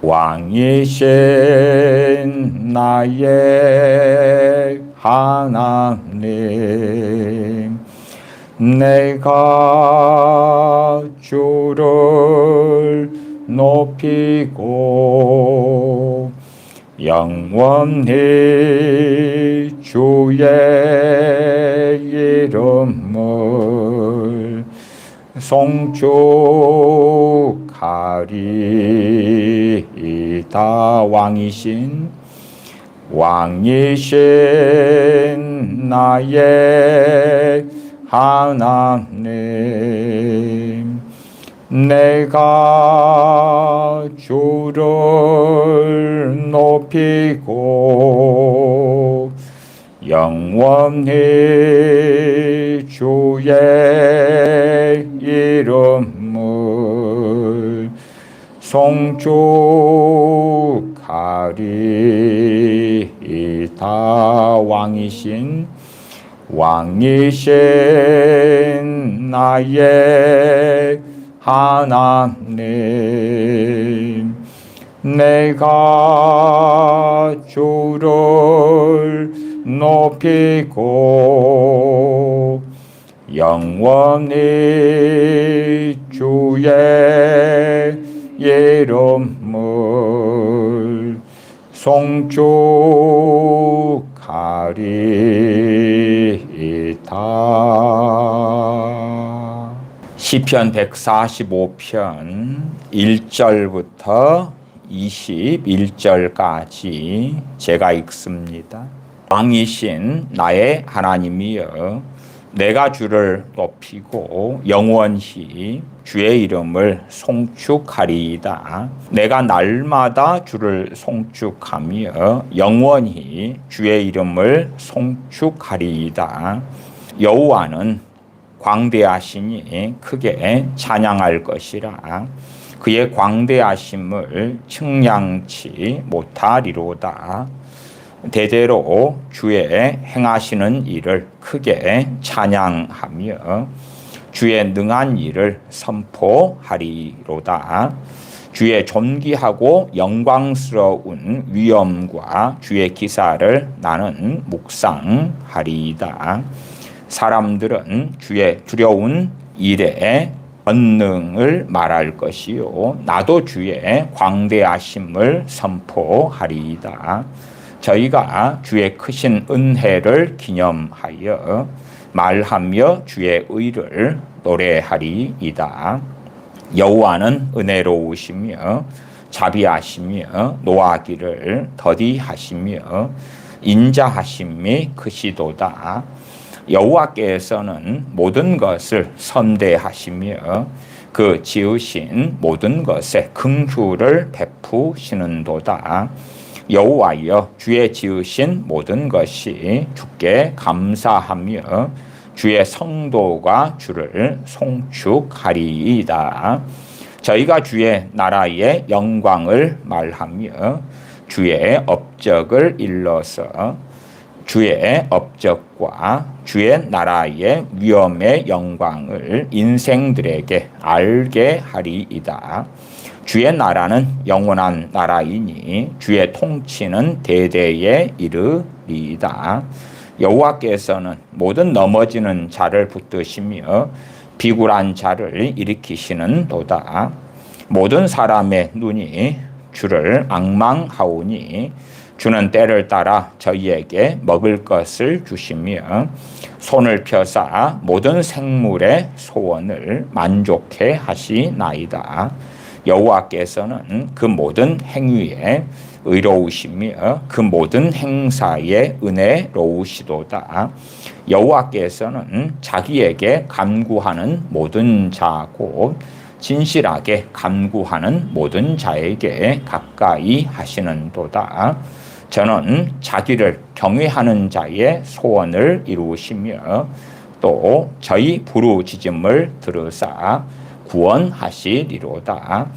왕이신 나의 하나님, 내가 주를 높이고 영원히 주의 이름을 송축하리이다. 왕이신 나의 하나님, 내가 주를 높이고 영원히 주의 이름을 송축하리이다. 왕이신 나의 하나님, 내가 주를 높이고 영원히 주의 이름을 송축하리이다. 시편 145편 1절부터 21절까지 제가 읽습니다. 왕이신 나의 하나님이여, 내가 주를 높이고 영원히 주의 이름을 송축하리이다. 내가 날마다 주를 송축하며 영원히 주의 이름을 송축하리이다. 여호와는 광대하시니 크게 찬양할 것이라. 그의 광대하심을 측량치 못하리로다. 대대로 주의 행하시는 일을 크게 찬양하며 주의 능한 일을 선포하리로다. 주의 존귀하고 영광스러운 위엄과 주의 기사를 나는 묵상하리이다. 사람들은 주의 두려운 일에 권능을 말할 것이요, 나도 주의 광대하심을 선포하리이다. 저희가 주의 크신 은혜를 기념하여 말하며 주의 의를 노래하리이다. 여호와는 은혜로우시며 자비하시며 노하기를 더디하시며 인자하심이 크시도다. 여호와께서는 모든 것을 선대하시며 그 지으신 모든 것에 긍휼을 베푸시는도다. 여호와여, 주의 지으신 모든 것이 주께 감사하며 주의 성도가 주를 송축하리이다. 저희가 주의 나라의 영광을 말하며 주의 업적을 일러서 주의 업적과 주의 나라의 위엄의 영광을 인생들에게 알게 하리이다. 주의 나라는 영원한 나라이니 주의 통치는 대대에 이르리이다. 여호와께서는 모든 넘어지는 자를 붙드시며 비굴한 자를 일으키시는도다. 모든 사람의 눈이 주를 앙망하오니 주는 때를 따라 저희에게 먹을 것을 주시며 손을 펴사 모든 생물의 소원을 만족해 하시나이다. 여호와께서는 그 모든 행위에 의로우시며 그 모든 행사에 은혜로우시도다. 여호와께서는 자기에게 간구하는 모든 자 곧 진실하게 간구하는 모든 자에게 가까이 하시는도다. 저는 자기를 경외하는 자의 소원을 이루시며 또 저희 부르짖음을 들으사 구원하시리로다.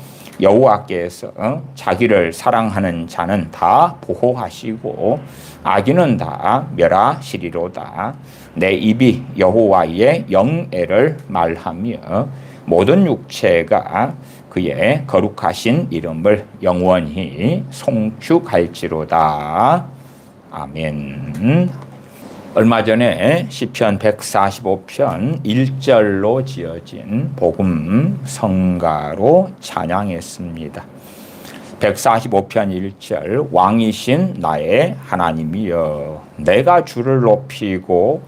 여호와께서 자기를 사랑하는 자는 다 보호하시고 악인은 다 멸하시리로다. 내 입이 여호와의 영예를 말하며 모든 육체가 그의 거룩하신 이름을 영원히 송축할지로다. 아멘. 얼마 전에 시편 145편 1절로 지어진 복음 성가로 찬양했습니다. 145편 1절 왕이신 나의 하나님이여 내가 주를 높이고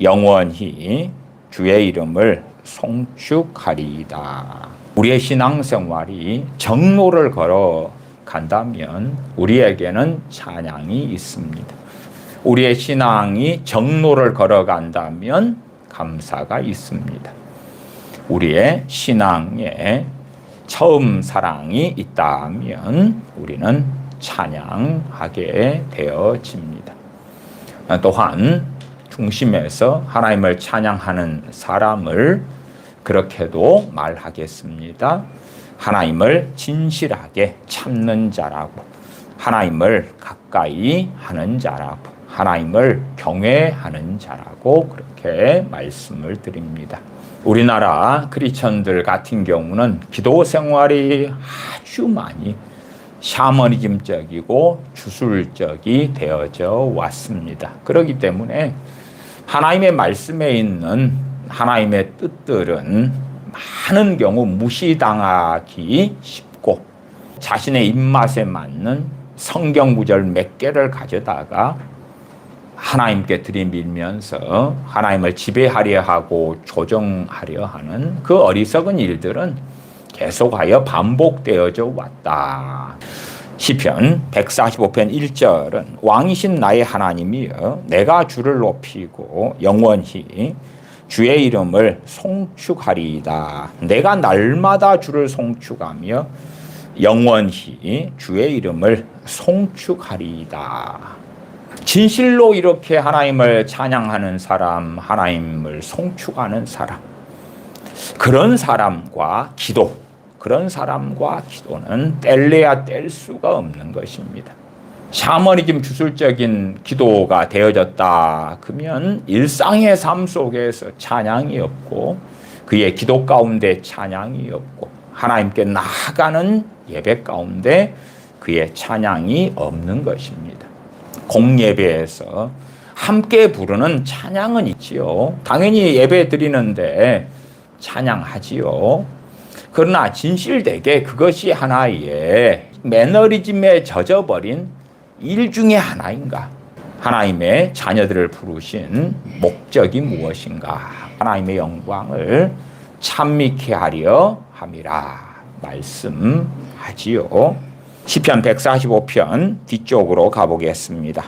영원히 주의 이름을 송축하리이다. 우리의 신앙생활이 정로를 걸어간다면 우리에게는 찬양이 있습니다. 우리의 신앙이 정로를 걸어간다면 감사가 있습니다. 우리의 신앙에 처음 사랑이 있다면 우리는 찬양하게 되어집니다. 또한 중심에서 하나님을 찬양하는 사람을 그렇게도 말하겠습니다. 하나님을 진실하게 찾는 자라고, 하나님을 가까이 하는 자라고, 하나님을 경외하는 자라고 그렇게 말씀을 드립니다. 우리나라 크리스천들 같은 경우는 기도 생활이 아주 많이 샤머니즘적이고 주술적이 되어져 왔습니다. 그렇기 때문에 하나님의 말씀에 있는 하나님의 뜻들은 많은 경우 무시당하기 쉽고 자신의 입맛에 맞는 성경 구절 몇 개를 가져다가 하나님께 들이밀면서 하나님을 지배하려 하고 조정하려 하는 그 어리석은 일들은 계속하여 반복되어져 왔다. 시편 145편 1절은 왕이신 나의 하나님이여 내가 주를 높이고 영원히 주의 이름을 송축하리이다. 내가 날마다 주를 송축하며 영원히 주의 이름을 송축하리이다. 진실로 이렇게 하나님을 찬양하는 사람, 하나님을 송축하는 사람, 그런 사람과 기도는 뗄래야 뗄 수가 없는 것입니다. 샤머니즘 주술적인 기도가 되어졌다 그러면 일상의 삶 속에서 찬양이 없고 그의 기도 가운데 찬양이 없고 하나님께 나아가는 예배 가운데 그의 찬양이 없는 것입니다. 공예배에서 함께 부르는 찬양은 있지요. 당연히 예배 드리는데 찬양하지요. 그러나 진실되게 그것이 하나의 매너리즘에 젖어버린 일 중에 하나인가? 하나님의 자녀들을 부르신 목적이 무엇인가? 하나님의 영광을 찬미케 하려 함이라 말씀하지요. 시편 145편 뒤쪽으로 가보겠습니다.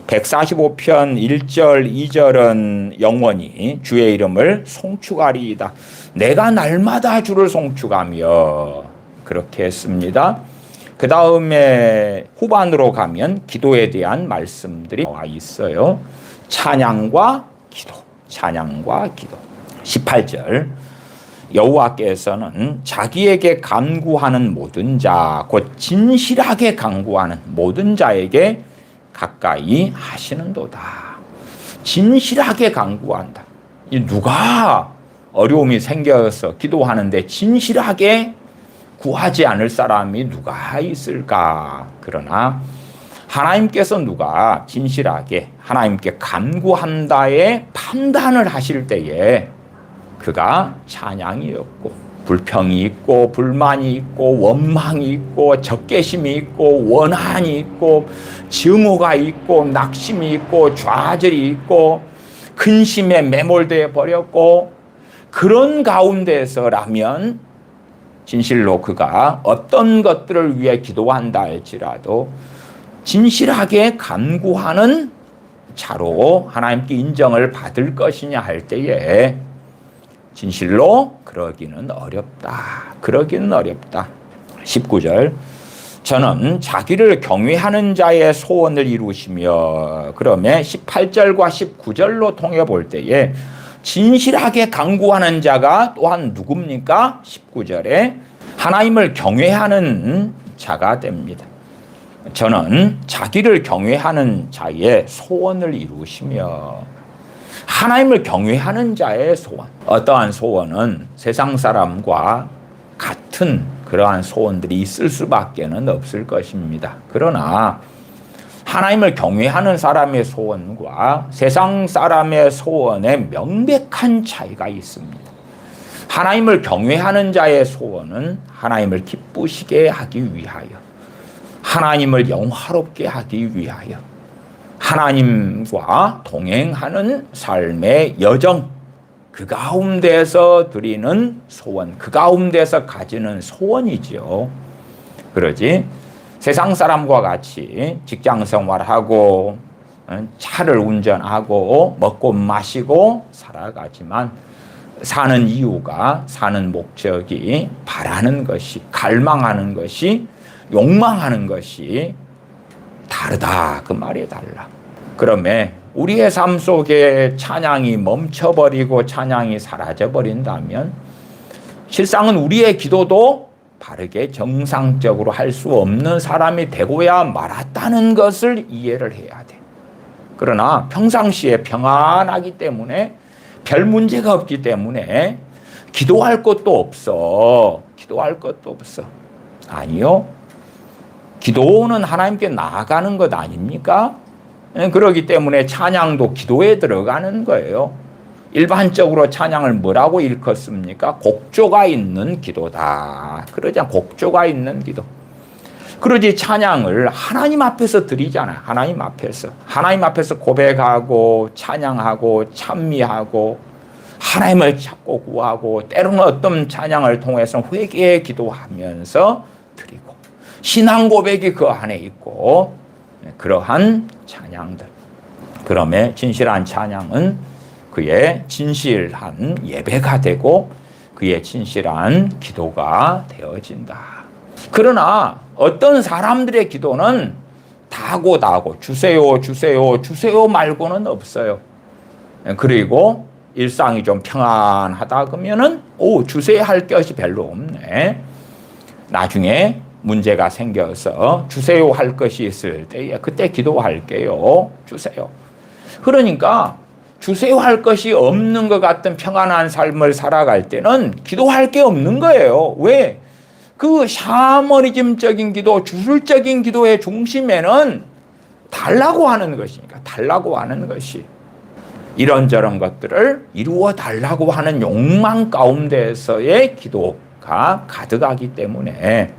145편 1절 2절은 영원히 주의 이름을 송축하리이다. 내가 날마다 주를 송축하며 그렇게 했습니다. 그 다음에 후반으로 가면 기도에 대한 말씀들이 나와 있어요. 찬양과 기도. 18절 여호와께서는 자기에게 간구하는 모든 자, 곧 진실하게 간구하는 모든 자에게 가까이 하시는도다. 진실하게 간구한다. 누가 어려움이 생겨서 기도하는데 진실하게 구하지 않을 사람이 누가 있을까? 그러나 하나님께서 누가 진실하게 하나님께 간구한다에 판단을 하실 때에 그가 찬양이 없고 불평이 있고 불만이 있고 원망이 있고 적개심이 있고 원한이 있고 증오가 있고 낙심이 있고 좌절이 있고 근심에 매몰되어 버렸고 그런 가운데서라면 진실로 그가 어떤 것들을 위해 기도한다 할지라도 진실하게 간구하는 자로 하나님께 인정을 받을 것이냐 할 때에 진실로 그러기는 어렵다. 19절 저는 자기를 경외하는 자의 소원을 이루시며 그러면 18절과 19절로 통해 볼 때에 진실하게 간구하는 자가 또한 누굽니까? 19절에 하나님을 경외하는 자가 됩니다. 저는 자기를 경외하는 자의 소원을 이루시며 하나님을 경외하는 자의 소원. 어떠한 소원은 세상 사람과 같은 같은 그러한 소원들이 있을 수밖에는 없을 것입니다. 그러나 하나님을 경외하는 사람의 소원과 세상 사람의 소원에 명백한 차이가 있습니다. 하나님을 경외하는 자의 소원은 하나님을 기쁘시게 하기 위하여, 하나님을 영화롭게 하기 위하여, 하나님과 동행하는 삶의 여정, 그 가운데서 드리는 소원, 그 가운데서 가지는 소원이지요. 그러지 세상 사람과 같이 직장 생활하고 차를 운전하고 먹고 마시고 살아가지만 사는 이유가, 사는 목적이 바라는 것이, 갈망하는 것이, 욕망하는 것이 다르다. 그 말이 달라. 그러면 우리의 삶 속에 찬양이 멈춰버리고 찬양이 사라져버린다면 실상은 우리의 기도도 바르게 정상적으로 할 수 없는 사람이 되고야 말았다는 것을 이해를 해야 돼. 그러나 평상시에 평안하기 때문에, 별 문제가 없기 때문에 기도할 것도 없어. 기도할 것도 없어. 아니요. 기도는 하나님께 나아가는 것 아닙니까? 그렇기 때문에 찬양도 기도에 들어가는 거예요. 일반적으로 찬양을 뭐라고 일컫습니까? 곡조가 있는 기도다. 그러지 않아. 곡조가 있는 기도. 그러지 찬양을 하나님 앞에서 드리잖아요. 하나님 앞에서. 하나님 앞에서 고백하고 찬양하고 찬미하고 하나님을 찾고 구하고 때로는 어떤 찬양을 통해서 회개의 기도하면서 드리고 신앙 고백이 그 안에 있고 그러한 찬양들. 그러면 진실한 찬양은 그의 진실한 예배가 되고 그의 진실한 기도가 되어진다. 그러나 어떤 사람들의 기도는 다고 주세요 주세요 주세요 말고는 없어요. 그리고 일상이 좀 평안하다 그러면은 주세요 할 것이 별로 없네. 나중에 문제가 생겨서 주세요 할 것이 있을 때 그때 기도할게요. 주세요. 그러니까 주세요 할 것이 없는 것 같은 평안한 삶을 살아갈 때는 기도할 게 없는 거예요. 왜? 그 샤머니즘적인 기도, 주술적인 기도의 중심에는 달라고 하는 것이니까, 달라고 하는 것이. 이런저런 것들을 이루어 달라고 하는 욕망 가운데서의 기도가 가득하기 때문에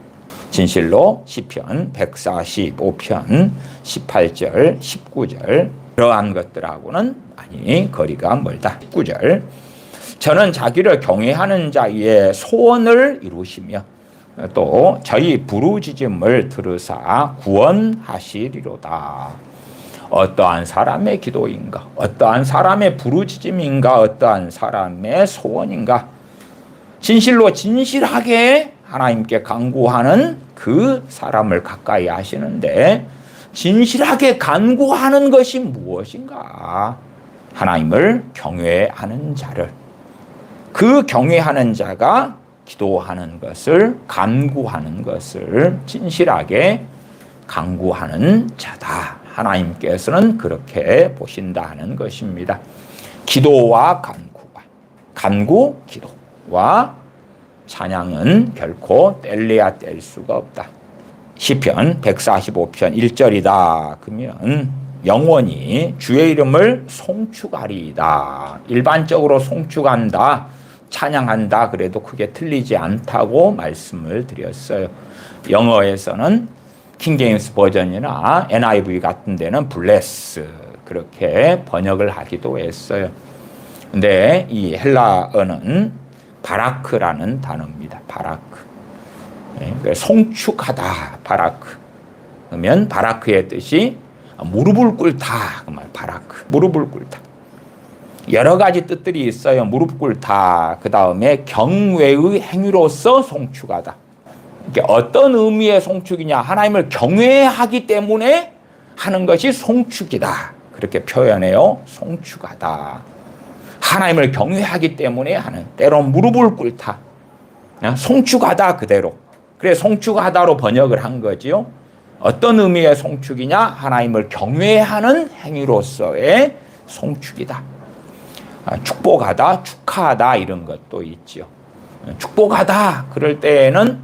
진실로 시편 145편 18절, 19절 그러한 것들하고는 많이 거리가 멀다. 19절 저는 자기를 경외하는 자의 소원을 이루시며 또 저희 부르짖음을 들으사 구원하시리로다. 어떠한 사람의 기도인가? 어떠한 사람의 부르짖음인가? 어떠한 사람의 소원인가? 진실로 진실하게 하나님께 간구하는 그 사람을 가까이 하시는데 진실하게 간구하는 것이 무엇인가? 하나님을 경외하는 자를, 그 경외하는 자가 기도하는 것을, 간구하는 것을 진실하게 간구하는 자다. 하나님께서는 그렇게 보신다는 것입니다. 기도와 간구, 기도와 찬양은 결코 뗄래야 뗄 수가 없다. 시편 145편 1절이다. 그러면 영원히 주의 이름을 송축하리이다. 일반적으로 송축한다, 찬양한다 그래도 크게 틀리지 않다고 말씀을 드렸어요. 영어에서는 킹제임스 버전이나 NIV 같은 데는 bless 그렇게 번역을 하기도 했어요. 근데 이 헬라어는 바라크라는 단어입니다. 바라크. 송축하다. 바라크. 그러면 바라크의 뜻이 무릎을 꿇다. 그 말 바라크. 무릎을 꿇다. 여러 가지 뜻들이 있어요. 무릎 꿇다. 그 다음에 경외의 행위로서 송축하다. 이게 어떤 의미의 송축이냐? 하나님을 경외하기 때문에 하는 것이 송축이다. 그렇게 표현해요. 송축하다. 하나님을 경외하기 때문에 하는, 때론 무릎을 꿇다. 송축하다 그대로. 그래 송축하다로 번역을 한 거지요. 어떤 의미의 송축이냐? 하나님을 경외하는 행위로서의 송축이다. 축복하다, 축하하다 이런 것도 있죠. 축복하다 그럴 때에는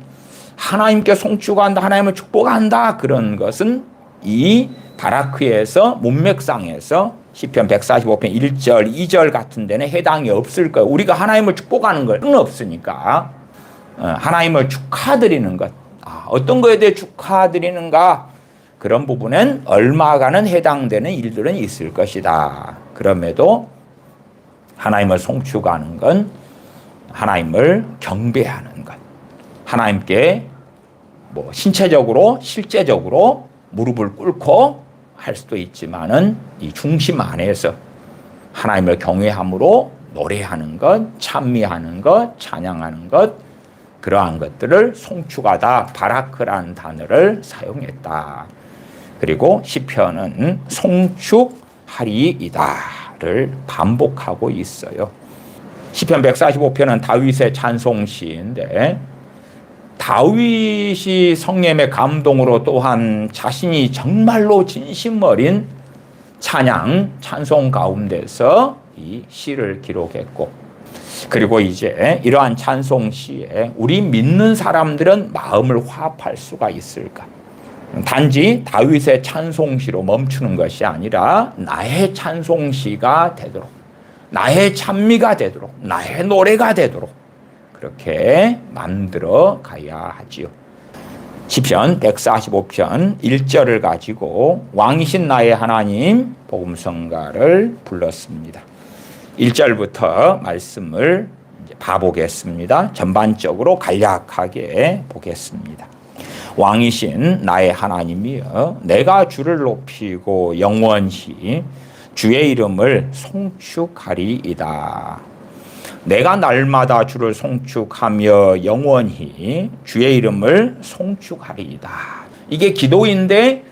하나님께 송축한다, 하나님을 축복한다, 그런 것은 이 바라크에서 문맥상에서 시편 145편 1절 2절 같은 데는 해당이 없을 거예요. 우리가 하나님을 축복하는 건 없으니까 하나님을 축하드리는 것, 어떤 거에 대해 축하드리는가, 그런 부분엔 얼마간은 해당되는 일들은 있을 것이다. 그럼에도 하나님을 송축하는 건 하나님을 경배하는 것, 하나님께 뭐 신체적으로 실제적으로 무릎을 꿇고 할 수도 있지만은 이 중심 안에서 하나님을 경외함으로 노래하는 것, 찬미하는 것, 찬양하는 것, 그러한 것들을 송축하다, 바라크라는 단어를 사용했다. 그리고 시편은 송축하리이다를 반복하고 있어요. 시편 145편은 다윗의 찬송시인데 다윗이 성령의 감동으로 또한 자신이 정말로 진심 어린 찬양, 찬송 가운데서 이 시를 기록했고, 그리고 이제 이러한 찬송시에 우리 믿는 사람들은 마음을 화합할 수가 있을까? 단지 다윗의 찬송시로 멈추는 것이 아니라 나의 찬송시가 되도록, 나의 찬미가 되도록, 나의 노래가 되도록 그렇게 만들어 가야 하지요. 시편 145편 1절을 가지고 왕이신 나의 하나님 복음성가를 불렀습니다. 1절부터 말씀을 봐보겠습니다. 전반적으로 간략하게 보겠습니다. 왕이신 나의 하나님이여, 내가 주를 높이고 영원히 주의 이름을 송축하리이다. 내가 날마다 주를 송축하며 영원히 주의 이름을 송축하리이다. 이게 기도인데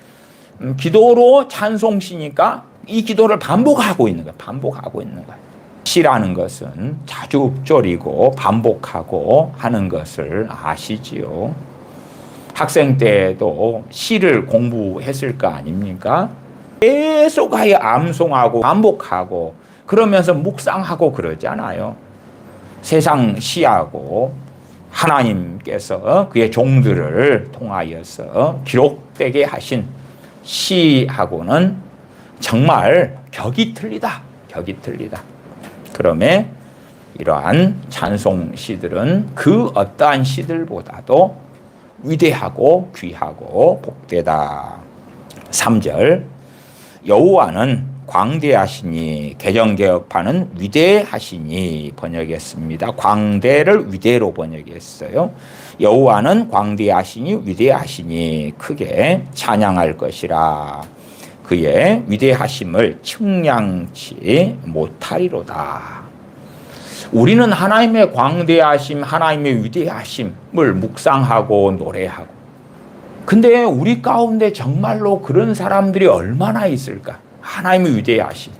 기도로 찬송시니까 이 기도를 반복하고 있는 거예요. 반복하고 있는 거예요. 시라는 것은 자주up절이고 반복하고 하는 것을 아시지요. 학생 때도 시를 공부했을 거 아닙니까? 계속 암송하고 반복하고 그러면서 묵상하고 그러잖아요. 세상 시하고 하나님께서 그의 종들을 통하여서 기록되게 하신 시하고는 정말 격이 틀리다. 격이 틀리다. 그러면 이러한 찬송 시들은 그 어떠한 시들보다도 위대하고 귀하고 복되다. 3절, 여호와는 광대하시니, 개정개혁판은 위대하시니 번역했습니다. 광대를 위대로 번역했어요. 여호와는 광대하시니 위대하시니 크게 찬양할 것이라. 그의 위대하심을 측량치 못하리로다. 우리는 하나님의 광대하심, 하나님의 위대하심을 묵상하고 노래하고, 근데 우리 가운데 정말로 그런 사람들이 얼마나 있을까? 하나님의 위대하심,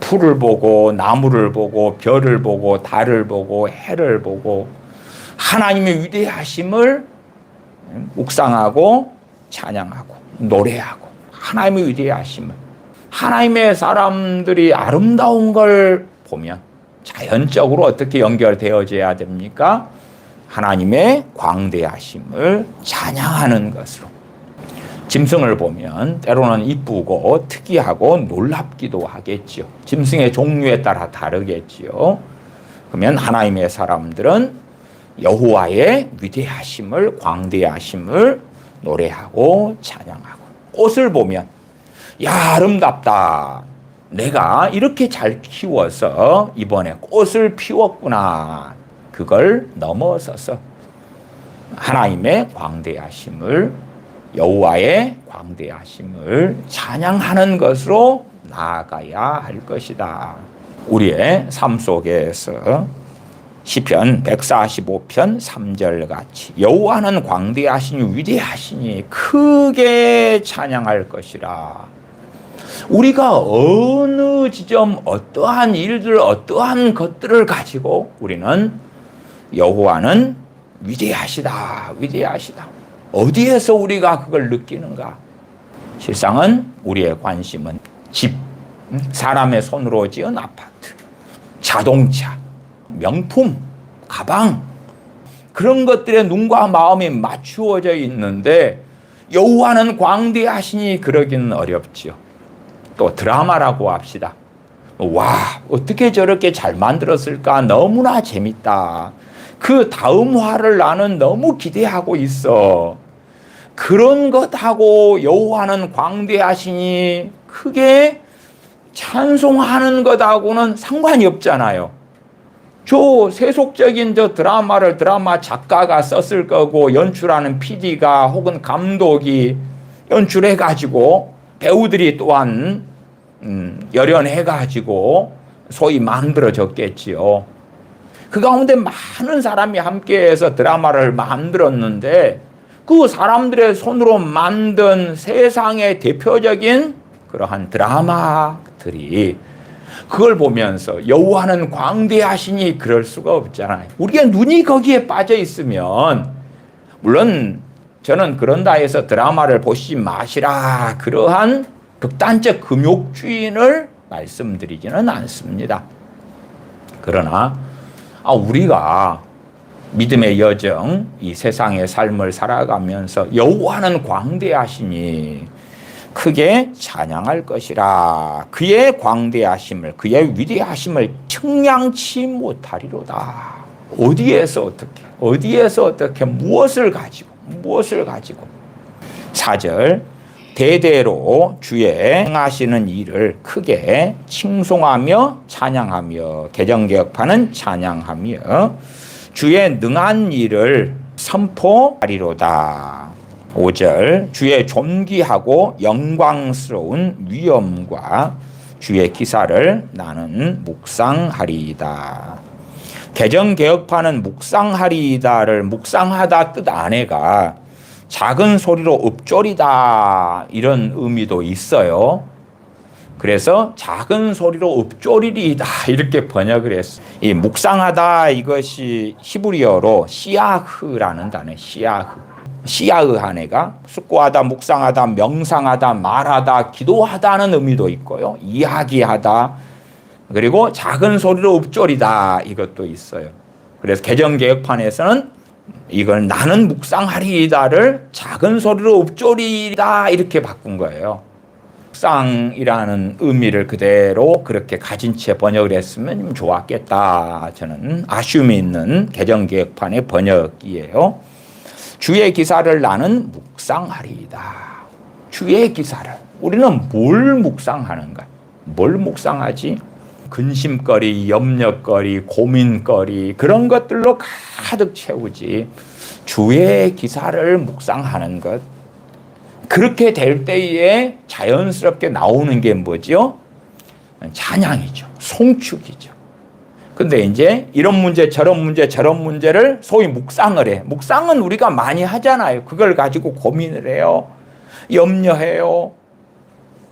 풀을 보고 나무를 보고 별을 보고 달을 보고 해를 보고 하나님의 위대하심을 묵상하고 찬양하고 노래하고 하나님의 위대하심을, 하나님의 사람들이 아름다운 걸 보면 자연적으로 어떻게 연결되어져야 됩니까? 하나님의 광대하심을 찬양하는 것으로. 짐승을 보면 때로는 이쁘고 특이하고 놀랍기도 하겠지요. 짐승의 종류에 따라 다르겠지요. 그러면 하나님의 사람들은 여호와의 위대하심을, 광대하심을 노래하고 찬양하고, 꽃을 보면 야, 아름답다. 내가 이렇게 잘 키워서 이번에 꽃을 피웠구나. 그걸 넘어서서 하나님의 광대하심을, 여호와의 광대하심을 찬양하는 것으로 나아가야 할 것이다. 우리의 삶 속에서 시편 145편 3절 같이 여호와는 광대하시니 위대하시니 크게 찬양할 것이라. 우리가 어느 지점, 어떠한 일들, 어떠한 것들을 가지고 우리는 여호와는 위대하시다, 위대하시다. 어디에서 우리가 그걸 느끼는가? 실상은 우리의 관심은 집, 사람의 손으로 지은 아파트, 자동차, 명품, 가방, 그런 것들에 눈과 마음이 맞추어져 있는데 여호와는 광대하시니 그러기는 어렵지요. 또 드라마라고 합시다. 와, 어떻게 저렇게 잘 만들었을까? 너무나 재밌다. 그 다음 화를 나는 너무 기대하고 있어. 그런 것하고 여호와는 광대하시니 크게 찬송하는 것하고는 상관이 없잖아요. 저 세속적인 저 드라마 작가가 썼을 거고 연출하는 PD가 혹은 감독이 연출해가지고 배우들이 또한 열연해가지고 소위 만들어졌겠지요. 그 가운데 많은 사람이 함께해서 드라마를 만들었는데 그 사람들의 손으로 만든 세상의 대표적인 그러한 드라마들이 그걸 보면서 여호와는 광대하시니 그럴 수가 없잖아요. 우리가 눈이 거기에 빠져 있으면 물론 저는 그런다 해서 드라마를 보시지 마시라 그러한 극단적 금욕주의를 말씀드리지는 않습니다. 그러나 우리가 믿음의 여정, 이 세상의 삶을 살아가면서 여호와는 광대하시니 크게 찬양할 것이라. 그의 광대하심을, 그의 위대하심을 측량치 못하리로다. 어디에서 어떻게, 무엇을 가지고. 4절, 대대로 주의 행하시는 일을 크게 칭송하며 찬양하며, 개정개혁파는 찬양하며 주의 능한 일을 선포하리로다. 5절, 주의 존귀하고 영광스러운 위엄과 주의 기사를 나는 묵상하리이다. 개정개혁파는 묵상하리이다를 묵상하다 뜻 안에가 작은 소리로 읊조리다 이런 의미도 있어요. 그래서 작은 소리로 읊조리리이다 이렇게 번역을 했어요. 이 묵상하다 이것이 히브리어로 시야흐라는 단어, 시야흐 한해가 숙고하다, 묵상하다, 명상하다, 말하다, 기도하다는 의미도 있고요. 이야기하다, 그리고 작은 소리로 읊조리다 이것도 있어요. 그래서 개정개혁판에서는 이걸 나는 묵상하리이다를 작은 소리로 읊조리다 이렇게 바꾼 거예요. 묵상이라는 의미를 그대로 그렇게 가진 채 번역을 했으면 좋았겠다. 저는 아쉬움이 있는 개정개혁판의 번역이에요. 주의 기사를 나는 묵상하리이다. 주의 기사를. 우리는 뭘 묵상하는가? 뭘 묵상하지? 근심거리, 염려거리, 고민거리 그런 것들로 가득 채우지. 주의 기사를 묵상하는 것. 그렇게 될 때에 자연스럽게 나오는 게 뭐죠? 찬양이죠. 송축이죠. 근데 이제 이런 문제, 저런 문제를 소위 묵상을 해. 묵상은 우리가 많이 하잖아요. 그걸 가지고 고민을 해요. 염려해요.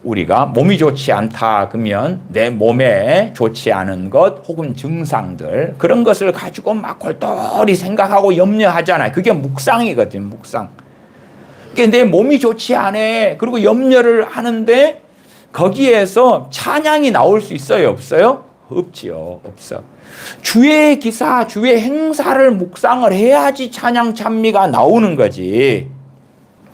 우리가 몸이 좋지 않다 그러면 내 몸에 좋지 않은 것 혹은 증상들 그런 것을 가지고 막 골똘히 생각하고 염려하잖아요. 그게 묵상이거든요. 묵상. 그게 내 몸이 좋지 않아. 그리고 염려를 하는데 거기에서 찬양이 나올 수 있어요? 없어요? 없지요. 없어. 주의 기사, 주의 행사를 묵상을 해야지 찬양 찬미가 나오는 거지.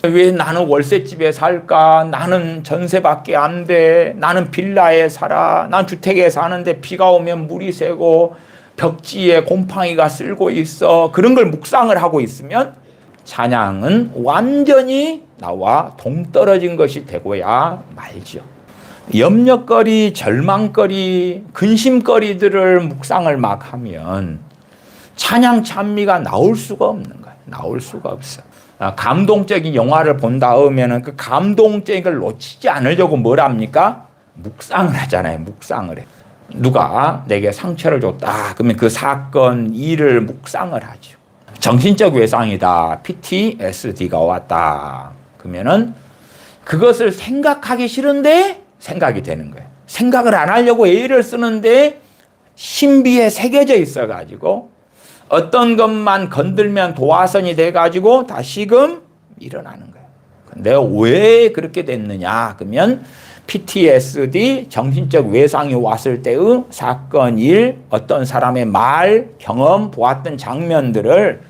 왜 나는 월세집에 살까? 나는 전세밖에 안 돼. 나는 빌라에 살아. 난 주택에 사는데 비가 오면 물이 새고 벽지에 곰팡이가 쓸고 있어. 그런 걸 묵상을 하고 있으면 찬양은 완전히 나와 동떨어진 것이 되고야 말죠. 염려거리, 절망거리, 근심거리들을 묵상을 막 하면 찬양 찬미가 나올 수가 없는 거예요. 나올 수가 없어. 감동적인 영화를 본다 하면 그 감동적인 걸 놓치지 않으려고 뭘 합니까? 묵상을 하잖아요. 묵상을 해. 누가 내게 상처를 줬다. 그러면 그 사건, 일을 묵상을 하죠. 정신적 외상이다. PTSD가 왔다. 그러면은 그것을 생각하기 싫은데 생각이 되는 거예요. 생각을 안 하려고 애를 쓰는데 신비에 새겨져 있어가지고 어떤 것만 건들면 도화선이 돼가지고 다시금 일어나는 거예요. 근데 왜 그렇게 됐느냐? 그러면 PTSD, 정신적 외상이 왔을 때의 사건, 일, 어떤 사람의 말, 경험, 보았던 장면들을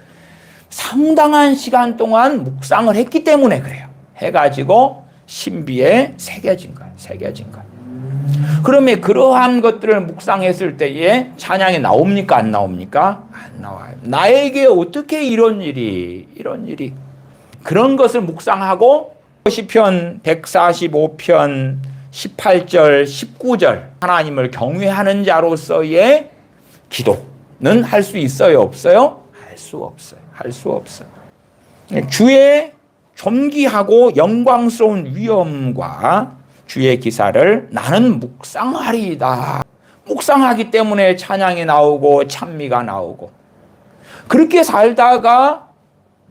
상당한 시간 동안 묵상을 했기 때문에 그래요. 해가지고 신비에 새겨진 거예요. 새겨진 거예요. 그러면 그러한 것들을 묵상했을 때에 찬양이 나옵니까? 안 나옵니까? 안 나와요. 나에게 어떻게 이런 일이 그런 것을 묵상하고 시편 145편 18절 19절 하나님을 경외하는 자로서의 기도는 할 수 있어요? 없어요? 할 수 없어요. 할 수 없어요. 주의 존귀하고 영광스러운 위엄과 주의 기사를 나는 묵상하리이다. 묵상하기 때문에 찬양이 나오고 찬미가 나오고, 그렇게 살다가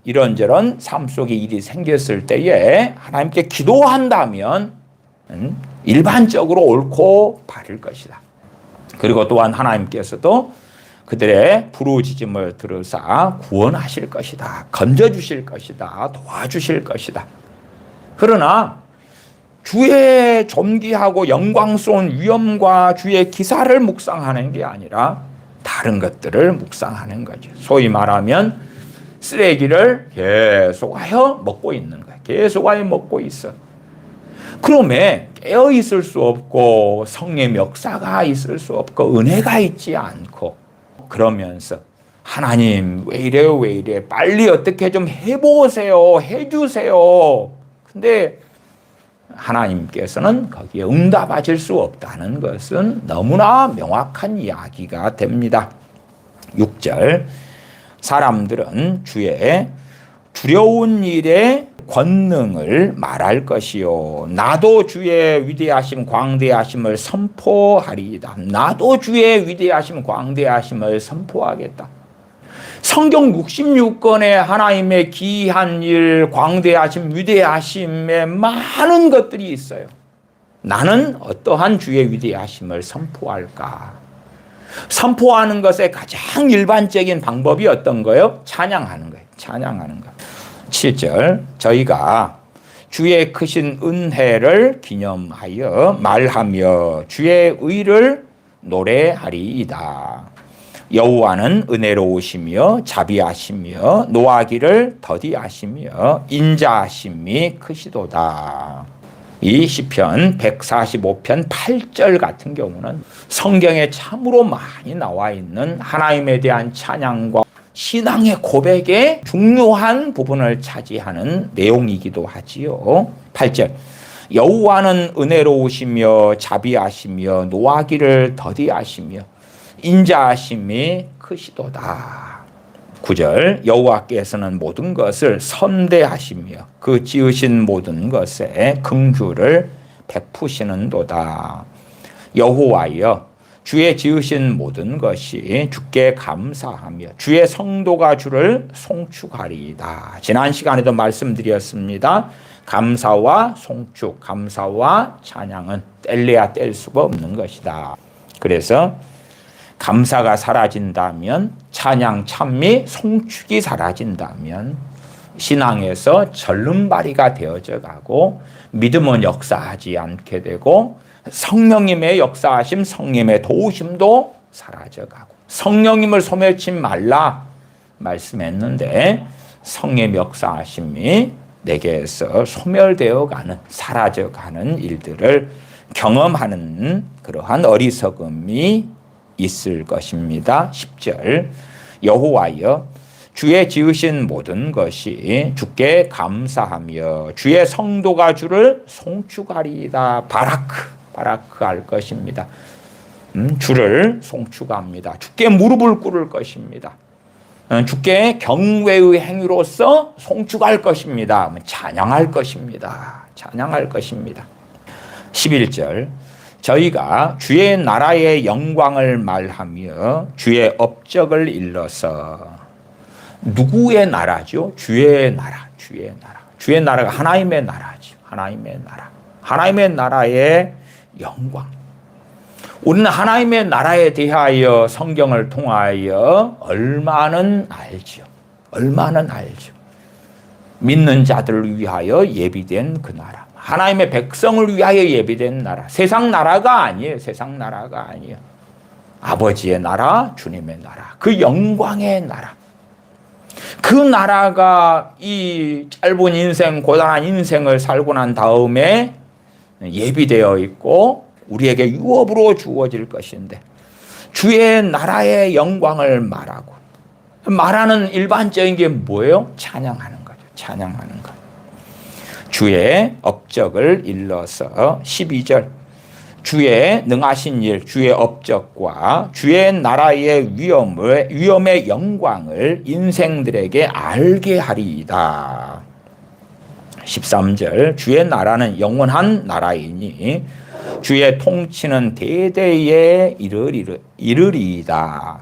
이런저런 삶 속에 일이 생겼을 때에 하나님께 기도한다면 일반적으로 옳고 바를 것이다. 그리고 또한 하나님께서도 그들의 부르짖음을 들으사 구원하실 것이다. 건져주실 것이다. 도와주실 것이다. 그러나 주의 존귀하고 영광스러운 위엄과 주의 기사를 묵상하는 게 아니라 다른 것들을 묵상하는 거죠. 소위 말하면 쓰레기를 계속하여 먹고 있는 거예요. 계속하여 먹고 있어. 그러면 깨어 있을 수 없고 성령의 역사가 있을 수 없고 은혜가 있지 않고, 그러면서 하나님 왜 이래요 왜 이래, 빨리 어떻게 좀 해보세요, 해주세요. 근데 하나님께서는 거기에 응답하실 수 없다는 것은 너무나 명확한 이야기가 됩니다. 6절, 사람들은 주의 두려운 일에 권능을 말할 것이요 나도 주의 위대하심 광대하심을 선포하리이다. 나도 주의 위대하심 광대하심을 선포하겠다. 성경 66권에 하나님의 기이한 일, 광대하심, 위대하심의 많은 것들이 있어요. 나는 어떠한 주의 위대하심을 선포할까? 선포하는 것의 가장 일반적인 방법이 어떤 거예요? 찬양하는 거예요. 찬양하는 거. 7절, 저희가 주의 크신 은혜를 기념하여 말하며 주의 의를 노래하리이다. 여호와는 은혜로우시며 자비하시며 노하기를 더디하시며 인자하심이 크시도다. 이 시편 145편 8절 같은 경우는 성경에 참으로 많이 나와 있는 하나님에 대한 찬양과 신앙의 고백의 중요한 부분을 차지하는 내용이기도 하지요. 8절, 여호와는 은혜로우시며 자비하시며 노하기를 더디하시며 인자하심이 크시도다. 9절, 여호와께서는 모든 것을 선대하시며 그 지으신 모든 것에 긍휼을 베푸시는도다. 여호와여, 주의 지으신 모든 것이 주께 감사하며 주의 성도가 주를 송축하리이다. 지난 시간에도 말씀드렸습니다. 감사와 송축, 감사와 찬양은 뗄래야 뗄 수가 없는 것이다. 그래서 감사가 사라진다면, 찬양, 찬미, 송축이 사라진다면 신앙에서 절름발이가 되어져 가고 믿음은 역사하지 않게 되고 성령님의 역사하심, 성령님의 도우심도 사라져가고, 성령님을 소멸치 말라 말씀했는데 성령의 역사하심이 내게서 소멸되어가는, 사라져가는 일들을 경험하는 그러한 어리석음이 있을 것입니다. 10절, 여호와여, 주의 지으신 모든 것이 주께 감사하며 주의 성도가 주를 송축하리이다. 바라크 할 것입니다. 주를 송축합니다. 주께 무릎을 꿇을 것입니다. 주께 경외의 행위로서 송축할 것입니다. 찬양할 것입니다. 찬양할 것입니다. 11절, 저희가 주의 나라의 영광을 말하며 주의 업적을 일러서. 누구의 나라죠? 주의 나라, 주의 나라. 주의 나라가 하나님의 나라죠. 하나님의 나라. 하나님의 나라의 영광. 우리는 하나님의 나라에 대하여 성경을 통하여 얼마는 알죠. 얼마는 알죠. 믿는 자들을 위하여 예비된 그 나라. 하나님의 백성을 위하여 예비된 나라. 세상 나라가 아니에요. 세상 나라가 아니에요. 아버지의 나라, 주님의 나라. 그 영광의 나라. 그 나라가 이 짧은 인생, 고단한 인생을 살고 난 다음에 예비되어 있고 우리에게 유업으로 주어질 것인데 주의 나라의 영광을 말하고 말하는 일반적인 게 뭐예요? 찬양하는 거죠. 찬양하는 것. 주의 업적을 일러서 12절 주의 능하신 일, 주의 업적과 주의 나라의 위엄의 영광을 인생들에게 알게 하리이다. 13절 주의 나라는 영원한 나라이니 주의 통치는 대대에 이르리이다.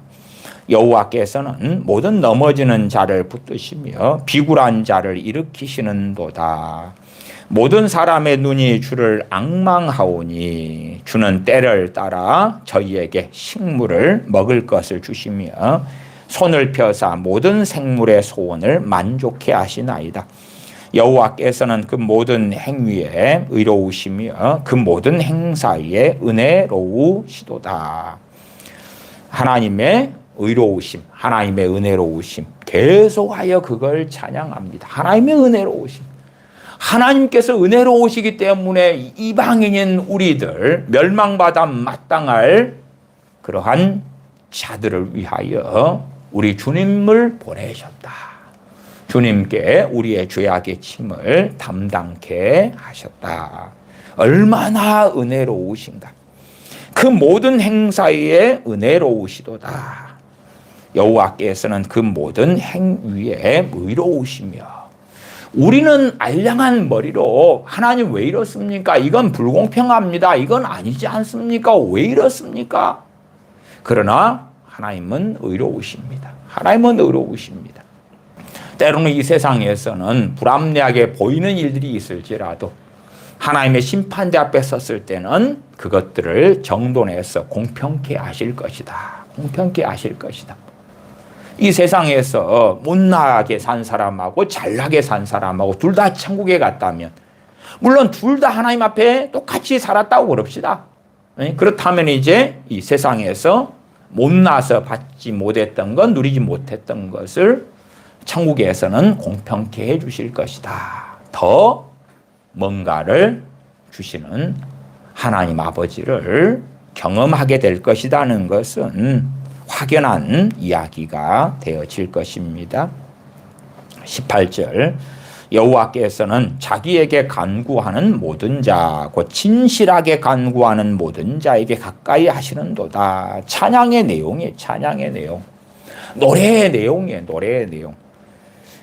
여호와께서는 모든 넘어지는 자를 붙드시며 비굴한 자를 일으키시는도다. 모든 사람의 눈이 주를 앙망하오니 주는 때를 따라 저희에게 식물을 먹을 것을 주시며 손을 펴사 모든 생물의 소원을 만족해 하시나이다. 여호와께서는 그 모든 행위에 의로우시며 그 모든 행사에 은혜로우시도다. 하나님의 의로우심, 하나님의 은혜로우심, 계속하여 그걸 찬양합니다. 하나님의 은혜로우심. 하나님께서 은혜로우시기 때문에 이방인인 우리들, 멸망받아 마땅할 그러한 자들을 위하여 우리 주님을 보내셨다. 주님께 우리의 죄악의 짐을 담당케 하셨다. 얼마나 은혜로우신가. 그 모든 행사에 은혜로우시도다. 여호와께서는 그 모든 행위에 의로우시며 우리는 알량한 머리로 하나님 왜 이렇습니까? 이건 불공평합니다. 이건 아니지 않습니까? 왜 이렇습니까? 그러나 하나님은 의로우십니다. 하나님은 의로우십니다. 때로는 이 세상에서는 불합리하게 보이는 일들이 있을지라도 하나님의 심판대 앞에 섰을 때는 그것들을 정돈해서 공평케 하실 것이다. 공평케 하실 것이다. 이 세상에서 못나게 산 사람하고 잘나게 산 사람하고 둘 다 천국에 갔다면 물론 둘 다 하나님 앞에 똑같이 살았다고 그럽시다. 그렇다면 이제 이 세상에서 못나서 받지 못했던 것, 누리지 못했던 것을 천국에서는 공평케 해 주실 것이다. 더 뭔가를 주시는 하나님 아버지를 경험하게 될 것이라는 것은 확연한 이야기가 되어질 것입니다. 18절 여호와께서는 자기에게 간구하는 모든 자, 곧 진실하게 간구하는 모든 자에게 가까이 하시는도다. 찬양의 내용이에요. 찬양의 내용. 노래의 내용이에요. 노래의 내용.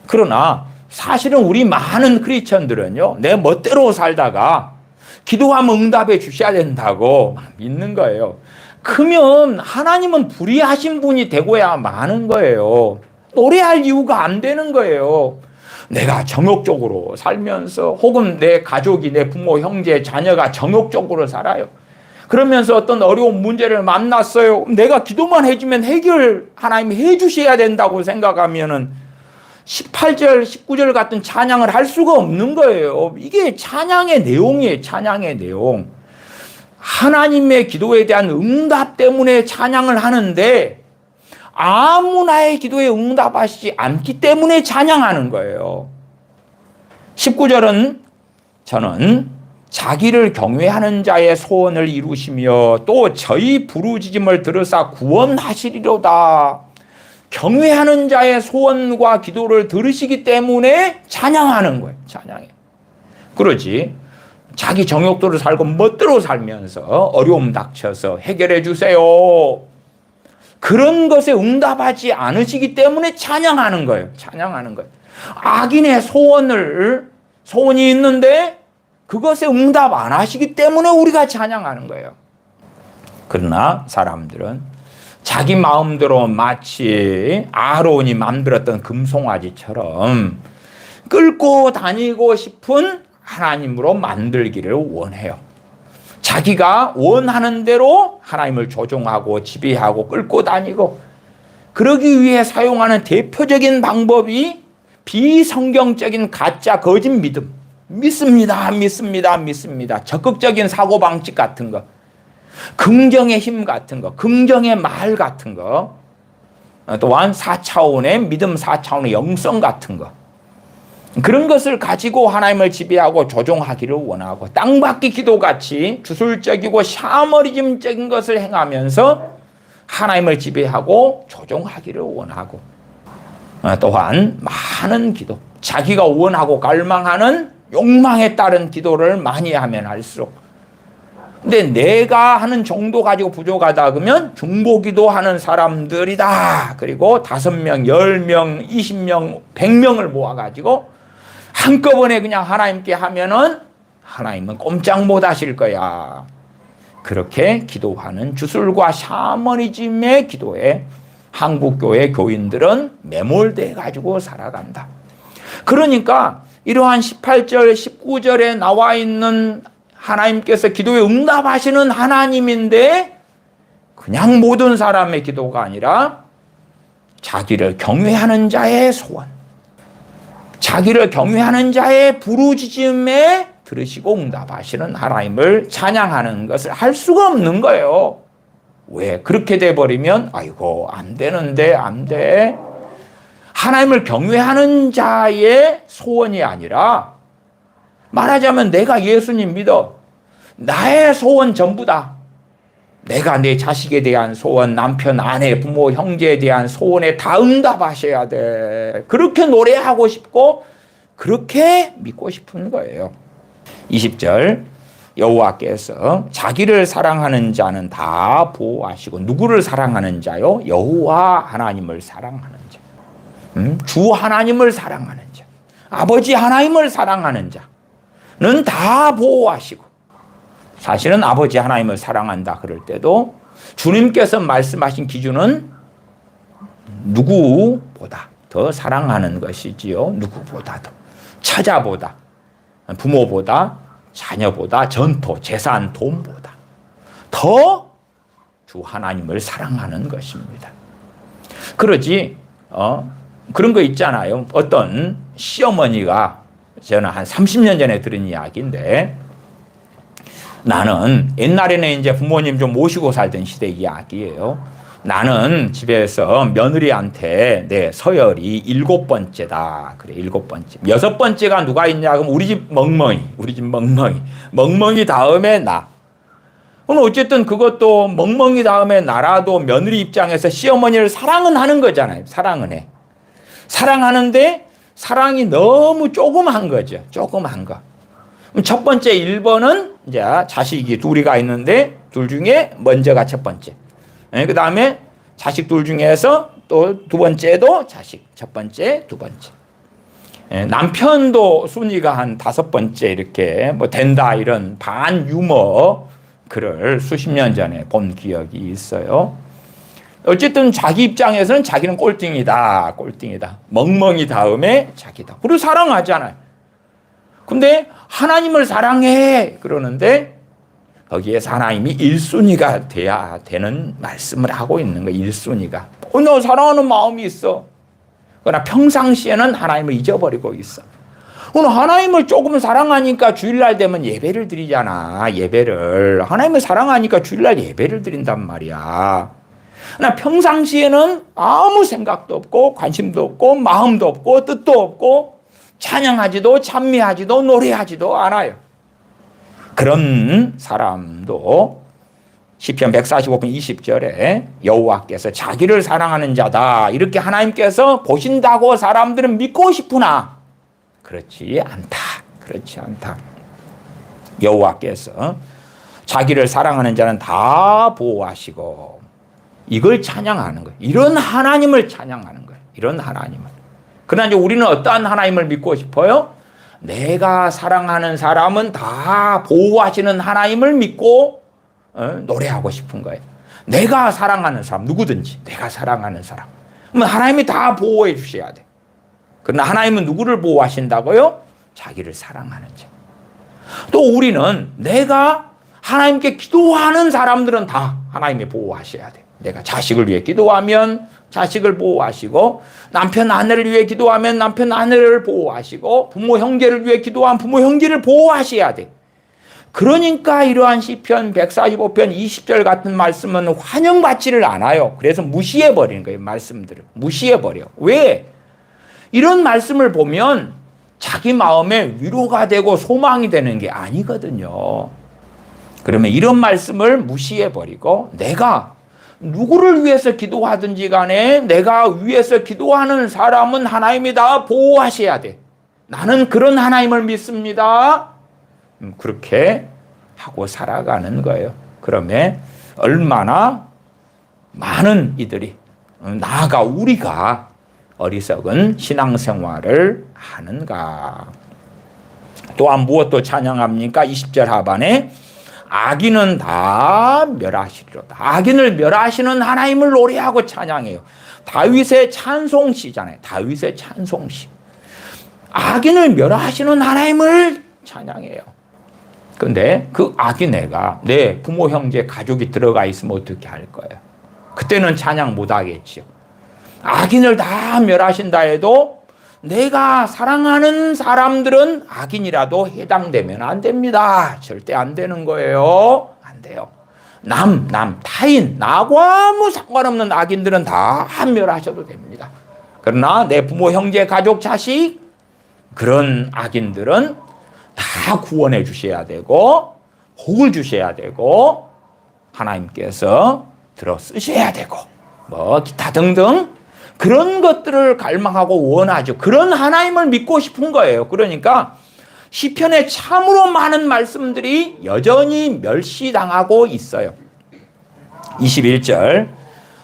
그러나 사실은 우리 많은 크리스천들은요, 내 멋대로 살다가 기도하면 응답해 주셔야 된다고 믿는 거예요. 그러면 하나님은 불의하신 분이 되고야 마는 거예요. 노래할 이유가 안 되는 거예요. 내가 정욕적으로 살면서 혹은 내 가족이, 내 부모, 형제, 자녀가 정욕적으로 살아요. 그러면서 어떤 어려운 문제를 만났어요. 내가 기도만 해주면 해결 하나님이 해주셔야 된다고 생각하면은 18절, 19절 같은 찬양을 할 수가 없는 거예요. 이게 찬양의 내용이에요. 찬양의 내용. 하나님의 기도에 대한 응답 때문에 찬양을 하는데 아무나의 기도에 응답하시지 않기 때문에 찬양하는 거예요. 19절은 저는 자기를 경외하는 자의 소원을 이루시며 또 저희 부르짖음을 들으사 구원하시리로다. 경외하는 자의 소원과 기도를 들으시기 때문에 찬양하는 거예요. 찬양해. 그러지. 자기 정욕대로 살고 멋대로 살면서 어려움 닥쳐서 해결해 주세요. 그런 것에 응답하지 않으시기 때문에 찬양하는 거예요. 찬양하는 거예요. 악인의 소원이 있는데 그것에 응답 안 하시기 때문에 우리가 찬양하는 거예요. 그러나 사람들은 자기 마음대로 마치 아론이 만들었던 금송아지처럼 끌고 다니고 싶은 하나님으로 만들기를 원해요. 자기가 원하는 대로 하나님을 조종하고 지배하고 끌고 다니고 그러기 위해 사용하는 대표적인 방법이 비성경적인 가짜 거짓 믿음. 믿습니다. 적극적인 사고방식 같은 거. 긍정의 힘 같은 거. 긍정의 말 같은 거. 또한 4차원의 믿음, 4차원의 영성 같은 것. 그런 것을 가지고 하나님을 지배하고 조종하기를 원하고, 땅받기 기도같이 주술적이고 샤머니즘적인 것을 행하면서 하나님을 지배하고 조종하기를 원하고, 또한 많은 기도, 자기가 원하고 갈망하는 욕망에 따른 기도를 많이 하면 할수록, 근데 내가 하는 정도 가지고 부족하다 그러면 중보기도 하는 사람들이다. 그리고 5명, 10명, 20명, 100명을 모아가지고 한꺼번에 그냥 하나님께 하면은 하나님은 꼼짝 못 하실 거야. 그렇게 기도하는 주술과 샤머니즘의 기도에 한국교회 교인들은 매몰돼 가지고 살아간다. 그러니까 이러한 18절, 19절에 나와 있는 하나님께서 기도에 응답하시는 하나님인데 그냥 모든 사람의 기도가 아니라 자기를 경외하는 자의 소원, 자기를 경외하는 자의 부르짖음에 들으시고 응답하시는 하나님을 찬양하는 것을 할 수가 없는 거예요. 왜? 그렇게 돼버리면 아이고 안 되는데 안 돼. 하나님을 경외하는 자의 소원이 아니라, 말하자면 내가 예수님 믿어. 나의 소원 전부다. 내가 내 자식에 대한 소원, 남편, 아내, 부모, 형제에 대한 소원에 다 응답하셔야 돼. 그렇게 노래하고 싶고 그렇게 믿고 싶은 거예요. 20절, 여호와께서 자기를 사랑하는 자는 다 보호하시고, 누구를 사랑하는 자요? 여호와 하나님을 사랑하는 자. 주 하나님을 사랑하는 자, 아버지 하나님을 사랑하는 자는 다 보호하시고, 사실은 아버지 하나님을 사랑한다 그럴 때도 주님께서 말씀하신 기준은 누구보다 더 사랑하는 것이지요. 누구보다도. 처자보다, 부모보다, 자녀보다, 전토, 재산, 돈보다 더 주 하나님을 사랑하는 것입니다. 그러지 그런 거 있잖아요. 어떤 시어머니가, 저는 한 30년 전에 들은 이야기인데, 나는 옛날에는 이제 부모님 좀 모시고 살던 시대 이야기예요. 나는 집에서 며느리한테 내 서열이 7번째다. 그래, 7번째. 6번째가 누가 있냐? 그럼 우리 집 멍멍이 다음에 나. 그럼 어쨌든 그것도 멍멍이 다음에 나라도 며느리 입장에서 시어머니를 사랑은 하는 거잖아요. 사랑은 해. 사랑하는데 사랑이 너무 조그만 거죠. 조그만 거. 그럼 첫 번째 1번은 이제 자식이 둘이가 있는데 둘 중에 먼저가 첫 번째. 그 다음에 자식 둘 중에서 또 두 번째도 자식. 첫 번째, 두 번째. 남편도 순위가 한 5번째 이렇게 뭐 된다, 이런 반 유머 글을 수십 년 전에 본 기억이 있어요. 어쨌든 자기 입장에서는 자기는 꼴등이다. 멍멍이 다음에 자기다. 그리고 사랑하잖아요. 근데 하나님을 사랑해 그러는데 거기에서 하나님이 1순위가 돼야 되는 말씀을 하고 있는 거예요. 1순위가. 너 사랑하는 마음이 있어. 그러나 평상시에는 하나님을 잊어버리고 있어. 오늘 하나님을 조금 사랑하니까 주일날 되면 예배를 드리잖아. 예배를. 하나님을 사랑하니까 주일날 예배를 드린단 말이야. 그러나 평상시에는 아무 생각도 없고 관심도 없고 마음도 없고 뜻도 없고 찬양하지도 찬미하지도 노래하지도 않아요. 그런 사람도 시편 145편 20절에 여호와께서 자기를 사랑하는 자다 이렇게 하나님께서 보신다고 사람들은 믿고 싶으나 그렇지 않다. 여호와께서 자기를 사랑하는 자는 다 보호하시고, 이걸 찬양하는 거예요. 이런 하나님을 찬양하는 거예요. 이런 하나님을. 그러나 이제 우리는 어떠한 하나님을 믿고 싶어요? 내가 사랑하는 사람은 다 보호하시는 하나님을 믿고 노래하고 싶은 거예요. 내가 사랑하는 사람, 누구든지 내가 사랑하는 사람. 그러면 하나님이 다 보호해 주셔야 돼. 그러나 하나님은 누구를 보호하신다고요? 자기를 사랑하는 자. 또 우리는 내가 하나님께 기도하는 사람들은 다 하나님이 보호하셔야 돼. 내가 자식을 위해 기도하면 자식을 보호하시고, 남편 아내를 위해 기도하면 남편 아내를 보호하시고, 부모 형제를 위해 기도하면 부모 형제를 보호하셔야 돼. 그러니까 이러한 시편 145편 20절 같은 말씀은 환영받지를 않아요. 그래서 무시해버리는 거예요. 말씀들을 무시해버려. 왜? 이런 말씀을 보면 자기 마음에 위로가 되고 소망이 되는 게 아니거든요. 그러면 이런 말씀을 무시해버리고 내가 누구를 위해서 기도하든지 간에 내가 위해서 기도하는 사람은 하나님이 다 보호하셔야 돼. 나는 그런 하나님을 믿습니다. 그렇게 하고 살아가는 거예요. 그러면 얼마나 많은 이들이 나아가 우리가 어리석은 신앙생활을 하는가. 또한 무엇도 찬양합니까? 20절 하반에 악인은 다 멸하시리로다. 악인을 멸하시는 하나님을 노래하고 찬양해요. 다윗의 찬송시잖아요. 다윗의 찬송시. 악인을 멸하시는 하나님을 찬양해요. 근데 그 악인애가 내 부모, 형제, 가족이 들어가 있으면 어떻게 할 거예요? 그때는 찬양 못 하겠죠. 악인을 다 멸하신다 해도 내가 사랑하는 사람들은 악인이라도 해당되면 안 됩니다. 절대 안 되는 거예요. 안 돼요. 타인, 나하고 아무 상관없는 악인들은 다 멸하셔도 됩니다. 그러나 내 부모, 형제, 가족, 자식, 그런 악인들은 다 구원해 주셔야 되고, 복을 주셔야 되고, 하나님께서 들어 쓰셔야 되고, 기타 등등, 그런 것들을 갈망하고 원하죠. 그런 하나님을 믿고 싶은 거예요. 그러니까 시편에 참으로 많은 말씀들이 여전히 멸시당하고 있어요. 21절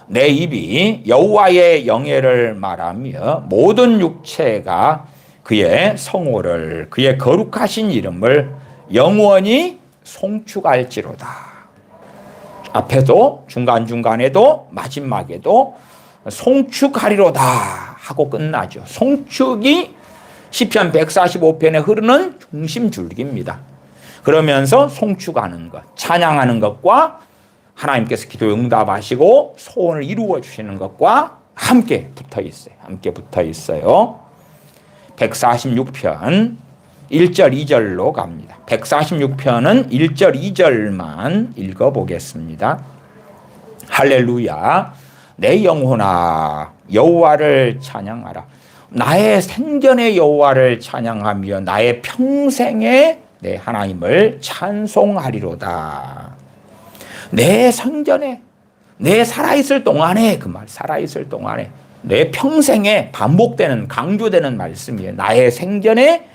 내 입이 여호와의 영예를 말하며 모든 육체가 그의 성호를 그의 거룩하신 이름을 영원히 송축할지로다. 앞에도 중간중간에도 마지막에도 송축하리로다 하고 끝나죠. 송축이 시편 145편에 흐르는 중심 줄기입니다. 그러면서 송축하는 것, 찬양하는 것과 하나님께서 기도 응답하시고 소원을 이루어 주시는 것과 함께 붙어 있어요. 함께 붙어 있어요. 146편 1절 2절로 갑니다. 146편은 1절 2절만 읽어보겠습니다. 할렐루야. 내 영혼아 여호와를 찬양하라. 나의 생전의 여호와를 찬양하며 나의 평생에 내 하나님을 찬송하리로다. 내 생전에, 내 살아있을 동안에, 그 말 살아있을 동안에, 내 평생에 반복되는 강조되는 말씀이에요. 나의 생전에,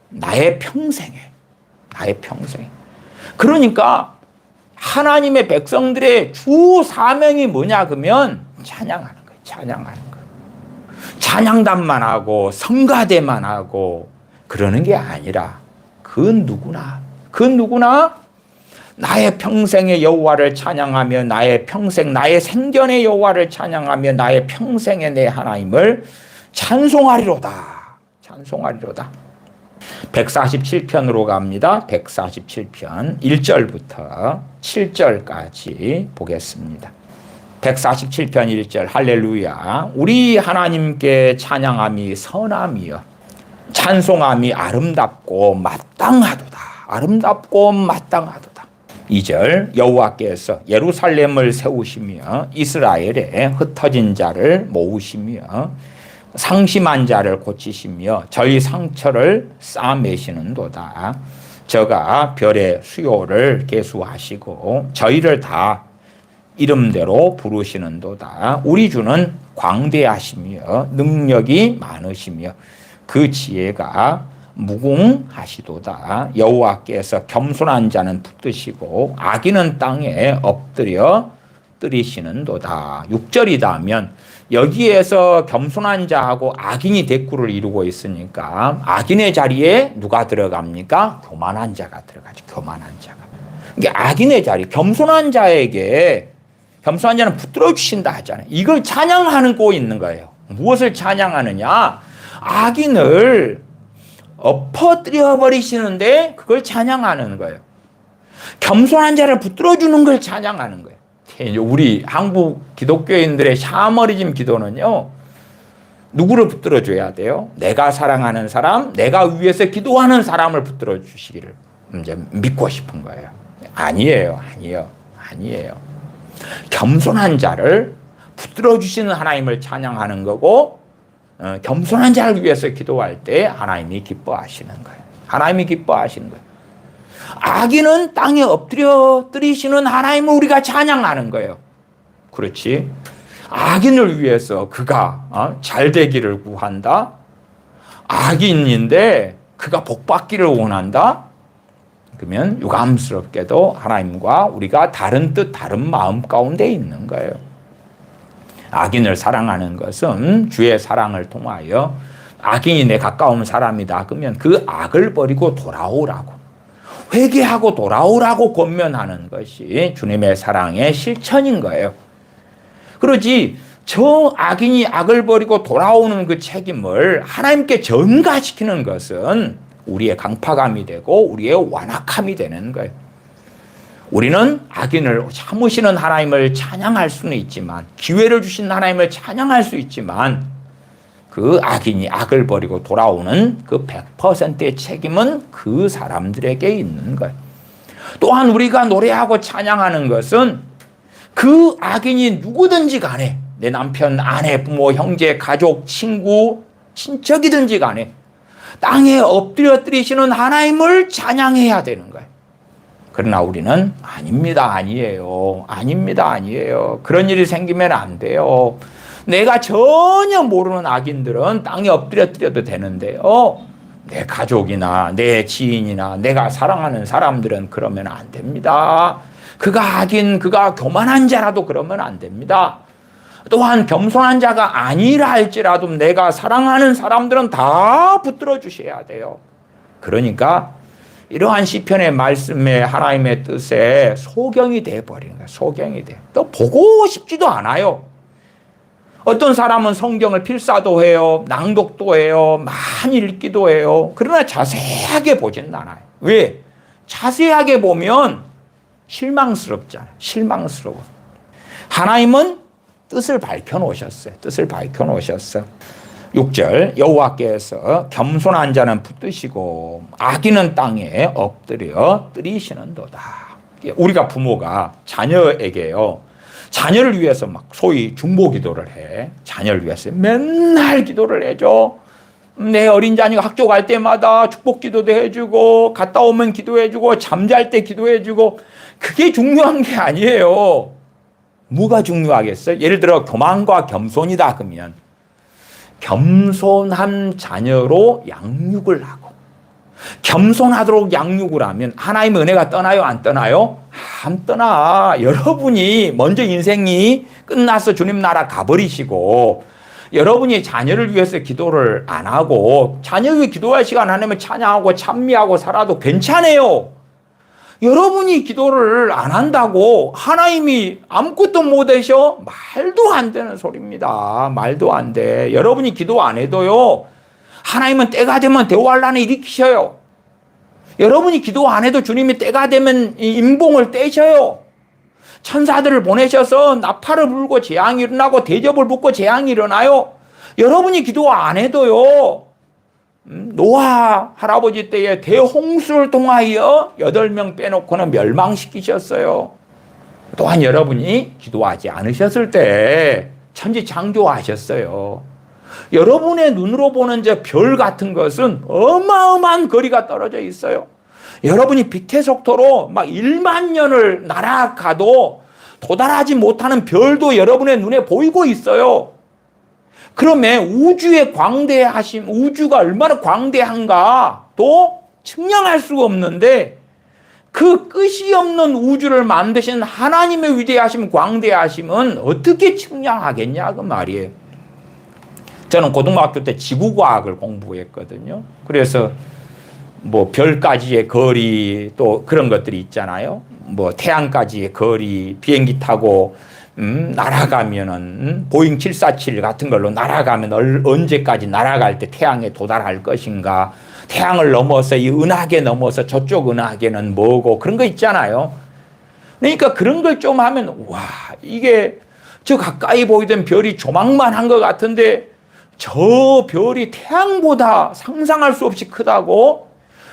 나의 평생에, 나의 평생에. 그러니까 하나님의 백성들의 주 사명이 뭐냐 그러면 찬양하는 거예요. 찬양하는 거예요. 찬양단만 하고 성가대만 하고 그러는 게 아니라 그 누구나 나의 평생의 여호와를 찬양하며 나의 평생 나의 생전의 여호와를 찬양하며 나의 평생의 내 하나님을 찬송하리로다. 찬송하리로다. 147편으로 갑니다. 147편 1절부터 7절까지 보겠습니다. 147편 1절 할렐루야. 우리 하나님께 찬양함이 선함이여 찬송함이 아름답고 마땅하도다. 아름답고 마땅하도다. 2절 여호와께서 예루살렘을 세우시며 이스라엘에 흩어진 자를 모으시며 상심한 자를 고치시며 저희 상처를 싸매시는도다. 저가 별의 수요를 계수하시고 저희를 다 이름대로 부르시는도다. 우리 주는 광대하시며 능력이 많으시며 그 지혜가 무궁하시도다. 여호와께서 겸손한 자는 붙드시고 악인은 땅에 엎드려 뜨리시는도다. 6절이다 하면 여기에서 겸손한 자하고 악인이 대꾸를 이루고 있으니까 악인의 자리에 누가 들어갑니까? 교만한 자가 들어가죠. 교만한 자가. 이게 악인의 자리, 겸손한 자에게 겸손한 자는 붙들어 주신다 하잖아요. 이걸 찬양하고 있는 거예요. 무엇을 찬양하느냐? 악인을 엎어뜨려 버리시는데 그걸 찬양하는 거예요. 겸손한 자를 붙들어 주는 걸 찬양하는 거예요. 우리 한국 기독교인들의 샤머니즘 기도는요, 누구를 붙들어 줘야 돼요? 내가 사랑하는 사람, 내가 위해서 기도하는 사람을 붙들어 주시기를. 이제 믿고 싶은 거예요. 아니에요. 겸손한 자를 붙들어 주시는 하나님을 찬양하는 거고, 겸손한 자를 위해서 기도할 때 하나님이 기뻐하시는 거예요. 하나님이 기뻐하시는 거예요. 악인은 땅에 엎드려 뜨리시는 하나님을 우리가 찬양하는 거예요. 그렇지? 악인을 위해서 그가 잘 되기를 구한다. 악인인데 그가 복받기를 원한다. 그러면 유감스럽게도 하나님과 우리가 다른 뜻, 다른 마음 가운데 있는 거예요. 악인을 사랑하는 것은 주의 사랑을 통하여 악인이 내 가까운 사람이다. 그러면 그 악을 버리고 돌아오라고, 회개하고 돌아오라고 권면하는 것이 주님의 사랑의 실천인 거예요. 그러지 저 악인이 악을 버리고 돌아오는 그 책임을 하나님께 전가시키는 것은 우리의 강파감이 되고 우리의 완악함이 되는 거예요. 우리는 악인을 참으시는 하나님을 찬양할 수는 있지만, 기회를 주신 하나님을 찬양할 수 있지만, 그 악인이 악을 버리고 돌아오는 그 100%의 책임은 그 사람들에게 있는 거예요. 또한 우리가 노래하고 찬양하는 것은 그 악인이 누구든지 간에, 내 남편, 아내, 부모, 형제, 가족, 친구, 친척이든지 간에 땅에 엎드려 뜨리시는 하나님을 찬양해야 되는 거예요. 그러나 우리는 아닙니다. 그런 일이 생기면 안 돼요. 내가 전혀 모르는 악인들은 땅에 엎드려 뜨려도 되는데요. 내 가족이나 내 지인이나 내가 사랑하는 사람들은 그러면 안 됩니다. 그가 악인, 그가 교만한 자라도 그러면 안 됩니다. 또한 겸손한 자가 아니라 할지라도 내가 사랑하는 사람들은 다 붙들어 주셔야 돼요. 그러니까 이러한 시편의 말씀에 하나님의 뜻에 소경이 돼버리는 거예요. 소경이 돼. 또 보고 싶지도 않아요. 어떤 사람은 성경을 필사도 해요. 낭독도 해요. 많이 읽기도 해요. 그러나 자세하게 보지는 않아요. 왜? 자세하게 보면 실망스럽잖아요. 실망스러워. 하나님은 뜻을 밝혀놓으셨어요. 뜻을 밝혀놓으셨어. 6절, 여호와께서 겸손한 자는 붙드시고 악인은 땅에 엎드려 뜨리시는도다. 우리가 부모가 자녀에게요, 자녀를 위해서 막 소위 중보 기도를 해. 자녀를 위해서 맨날 기도를 해줘. 내 어린 자녀가 학교 갈 때마다 축복 기도도 해주고, 갔다 오면 기도해주고, 잠잘 때 기도해주고. 그게 중요한 게 아니에요. 뭐가 중요하겠어요? 예를 들어 교만과 겸손이다 그러면 겸손한 자녀로 양육을 하고, 겸손하도록 양육을 하면 하나님의 은혜가 떠나요? 안 떠나요? 안 떠나. 여러분이 먼저 인생이 끝나서 주님 나라 가버리시고, 여러분이 자녀를 위해서 기도를 안 하고 자녀 위해 기도할 시간 하나님을 찬양하고 찬미하고 살아도 괜찮아요. 여러분이 기도를 안 한다고 하나님이 아무것도 못하셔? 말도 안 되는 소리입니다. 말도 안 돼. 여러분이 기도 안 해도요, 하나님은 때가 되면 대환란을 일으키셔요. 여러분이 기도 안 해도 주님이 때가 되면 임봉을 떼셔요. 천사들을 보내셔서 나팔을 불고 재앙이 일어나고 대접을 붓고 재앙이 일어나요. 여러분이 기도 안 해도요, 노아 할아버지 때에 대홍수를 통하여 8명 빼놓고는 멸망시키셨어요. 또한 여러분이 기도하지 않으셨을 때 천지창조하셨어요. 여러분의 눈으로 보는 저 별 같은 것은 어마어마한 거리가 떨어져 있어요. 여러분이 빛의 속도로 막 1만 년을 날아가도 도달하지 못하는 별도 여러분의 눈에 보이고 있어요. 그러면 우주의 광대하심, 우주가 얼마나 광대한가 또 측량할 수가 없는데, 그 끝이 없는 우주를 만드신 하나님의 위대하심, 광대하심은 어떻게 측량하겠냐 그 말이에요. 저는 고등학교 때 지구과학을 공부했거든요. 그래서 뭐 별까지의 거리 또 그런 것들이 있잖아요. 뭐 태양까지의 거리, 비행기 타고 날아가면은 보잉 747 같은 걸로 날아가면 언제까지 날아갈 때 태양에 도달할 것인가, 태양을 넘어서 이 은하계 넘어서 저쪽 은하계는 뭐고, 그런 거 있잖아요. 그러니까 그런 걸 좀 하면, 와, 이게 저 가까이 보이던 별이 조망만 것 같은데 저 별이 태양보다 상상할 수 없이 크다고?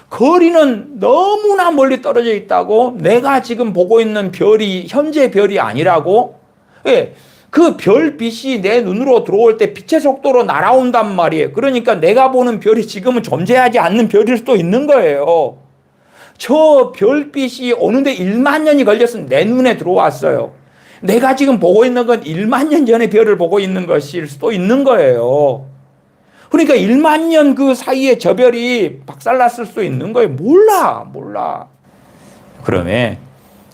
거리는 너무나 멀리 떨어져 있다고? 내가 지금 보고 있는 별이 현재 별이 아니라고? 예, 그 별빛이 내 눈으로 들어올 때 빛의 속도로 날아온단 말이에요. 그러니까 내가 보는 별이 지금은 존재하지 않는 별일 수도 있는 거예요. 저 별빛이 오는데 1만 년이 걸렸으면 내 눈에 들어왔어요. 내가 지금 보고 있는 건 1만 년 전의 별을 보고 있는 것일 수도 있는 거예요. 그러니까 1만 년 그 사이에 저 별이 박살났을 수도 있는 거예요. 몰라. 그러면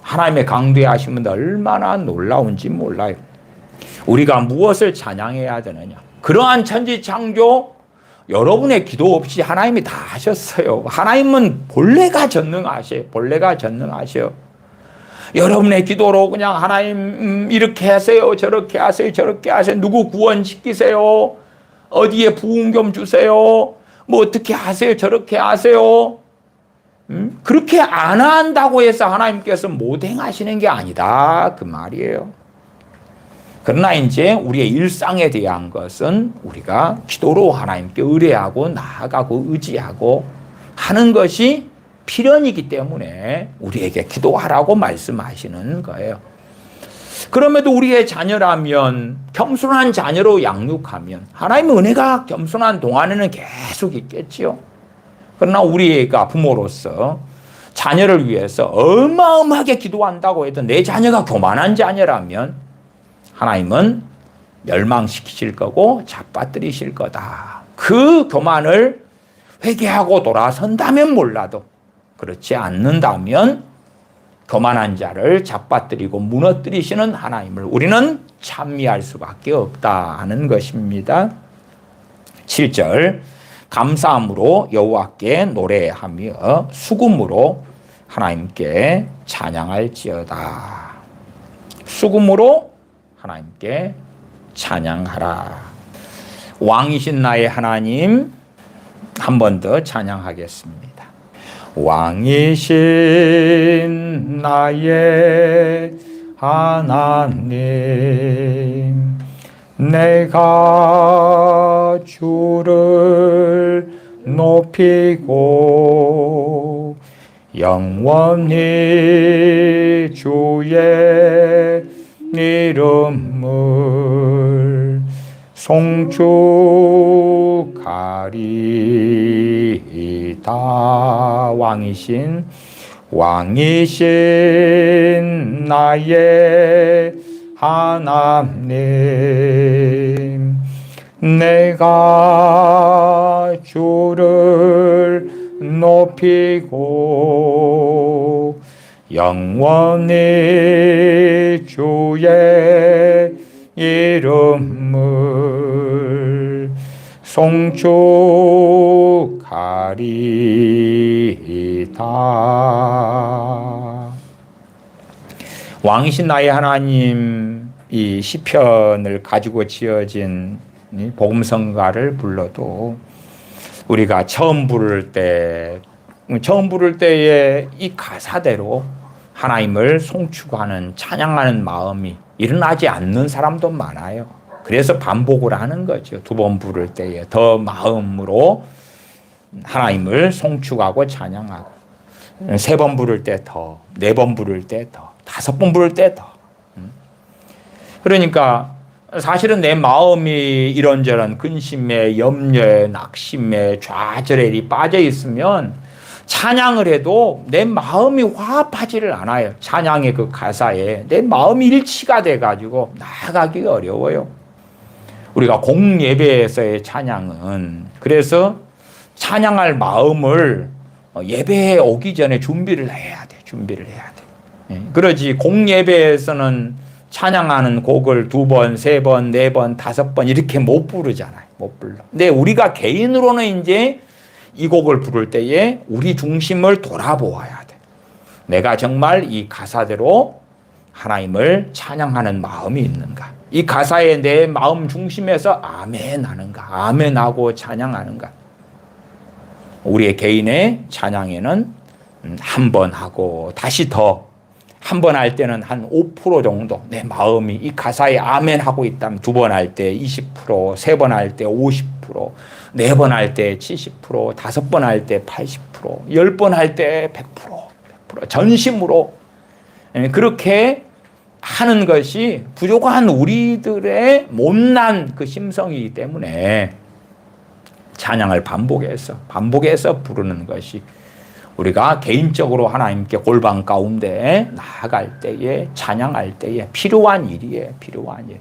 하나님의 강대하신 분들 얼마나 놀라운지 몰라요. 우리가 무엇을 찬양해야 되느냐? 그러한 천지창조 여러분의 기도 없이 하나님이 다 하셨어요. 하나님은 본래가 전능하셔요. 여러분의 기도로 그냥 하나님 이렇게 하세요, 저렇게 하세요, 누구 구원시키세요, 어디에 부흥 좀 주세요, 뭐 어떻게 하세요, 저렇게 하세요. 그렇게 안 한다고 해서 하나님께서 못 행하시는 게 아니다 그 말이에요. 그러나 이제 우리의 일상에 대한 것은 우리가 기도로 하나님께 의뢰하고 나아가고 의지하고 하는 것이 필연이기 때문에 우리에게 기도하라고 말씀하시는 거예요. 그럼에도 우리의 자녀라면 겸손한 자녀로 양육하면 하나님의 은혜가 겸손한 동안에는 계속 있겠지요. 그러나 우리가 부모로서 자녀를 위해서 어마어마하게 기도한다고 해도 내 자녀가 교만한 자녀라면 하나님은 멸망시키실 거고 잡아뜨리실 거다. 그 교만을 회개하고 돌아선다면 몰라도 그렇지 않는다면 교만한 자를 잡아뜨리고 무너뜨리시는 하나님을 우리는 찬미할 수밖에 없다 하는 것입니다. 7절 감사함으로 여호와께 노래하며 수금으로 하나님께 찬양할지어다. 수금으로 하나님께 찬양하라. 왕이신 나의 하나님 한 번 더 찬양하겠습니다. 왕이신 나의 하나님 내가 주를 높이고 영원히 주의 이름을 송축하리이다. 왕이신 나의 하나님 내가 주를 높이고 영원히 주의 이름을 송축하리이다. 왕이신 나의 하나님 이 시편을 가지고 지어진 복음성가를 불러도 우리가 처음 부를 때에 이 가사대로 하나님을 송축하는 찬양하는 마음이 일어나지 않는 사람도 많아요. 그래서 반복을 하는 거죠. 두 번 부를 때에 더 마음으로 하나님을 송축하고 찬양하고 세 번 부를 때 더, 네 번 부를 때 더, 다섯 번 부를 때 더. 그러니까 사실은 내 마음이 이런저런 근심에 염려에 낙심에 좌절에 빠져 있으면 찬양을 해도 내 마음이 화합하지를 않아요. 찬양의 그 가사에 내 마음이 일치가 돼가지고 나아가기가 어려워요. 우리가 공예배에서의 찬양은 그래서 찬양할 마음을 예배에 오기 전에 준비를 해야 돼. 그러지 공예배에서는 찬양하는 곡을 두 번, 세 번, 네 번, 다섯 번 이렇게 못 부르잖아요. 못 불러. 근데 우리가 개인으로는 이제 이 곡을 부를 때에 우리 중심을 돌아보아야 돼. 내가 정말 이 가사대로 하나님을 찬양하는 마음이 있는가? 이 가사에 내 마음 중심에서 아멘 하는가? 아멘하고 찬양하는가? 우리의 개인의 찬양에는 한 번 하고 다시 더 한 번 할 때는 한 5% 정도 내 마음이 이 가사에 아멘 하고 있다면 두 번 할 때 20%, 세 번 할 때 50%, 네 번 할 때 70%, 다섯 번 할 때 80%. 10번 할 때 100%, 전심으로 그렇게 하는 것이 부족한 우리들의 못난 그 심성이기 때문에 찬양을 반복해서 부르는 것이 우리가 개인적으로 하나님께 골방 가운데 나아갈 때에 찬양할 때에 필요한 일이에요. 필요한 일.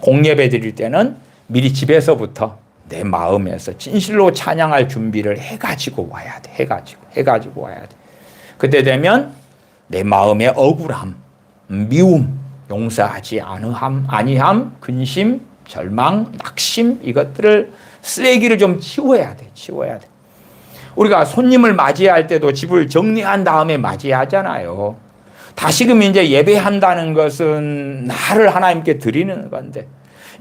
공예배 드릴 때는 미리 집에서부터 내 마음에서 진실로 찬양할 준비를 해가지고 와야 돼. 해가지고 와야 돼. 그때 되면 내 마음의 억울함, 미움, 용서하지 아니함, 근심, 절망, 낙심 이것들을 쓰레기를 좀 치워야 돼. 우리가 손님을 맞이할 때도 집을 정리한 다음에 맞이하잖아요. 다시금 이제 예배한다는 것은 나를 하나님께 드리는 건데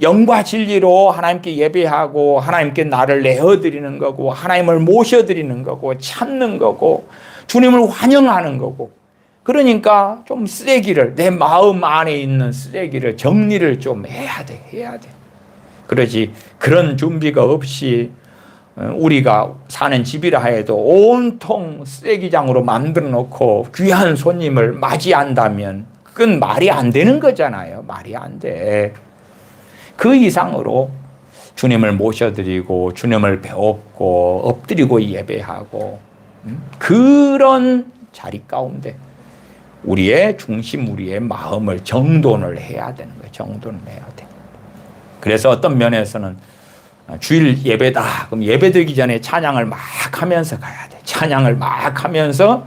영과 진리로 하나님께 예배하고 하나님께 나를 내어드리는 거고 하나님을 모셔드리는 거고 찾는 거고 주님을 환영하는 거고 그러니까 좀 쓰레기를 내 마음 안에 있는 쓰레기를 정리를 좀 해야 돼. 그러지 그런 준비가 없이 우리가 사는 집이라 해도 온통 쓰레기장으로 만들어 놓고 귀한 손님을 맞이한다면 그건 말이 안 되는 거잖아요. 말이 안 돼. 그 이상으로 주님을 모셔드리고 주님을 배웠고 엎드리고 예배하고 그런 자리 가운데 우리의 중심, 우리의 마음을 정돈을 해야 되는 거예요. 정돈을 해야 돼. 그래서 어떤 면에서는 주일 예배다. 그럼 예배드리기 전에 찬양을 막 하면서 가야 돼. 찬양을 막 하면서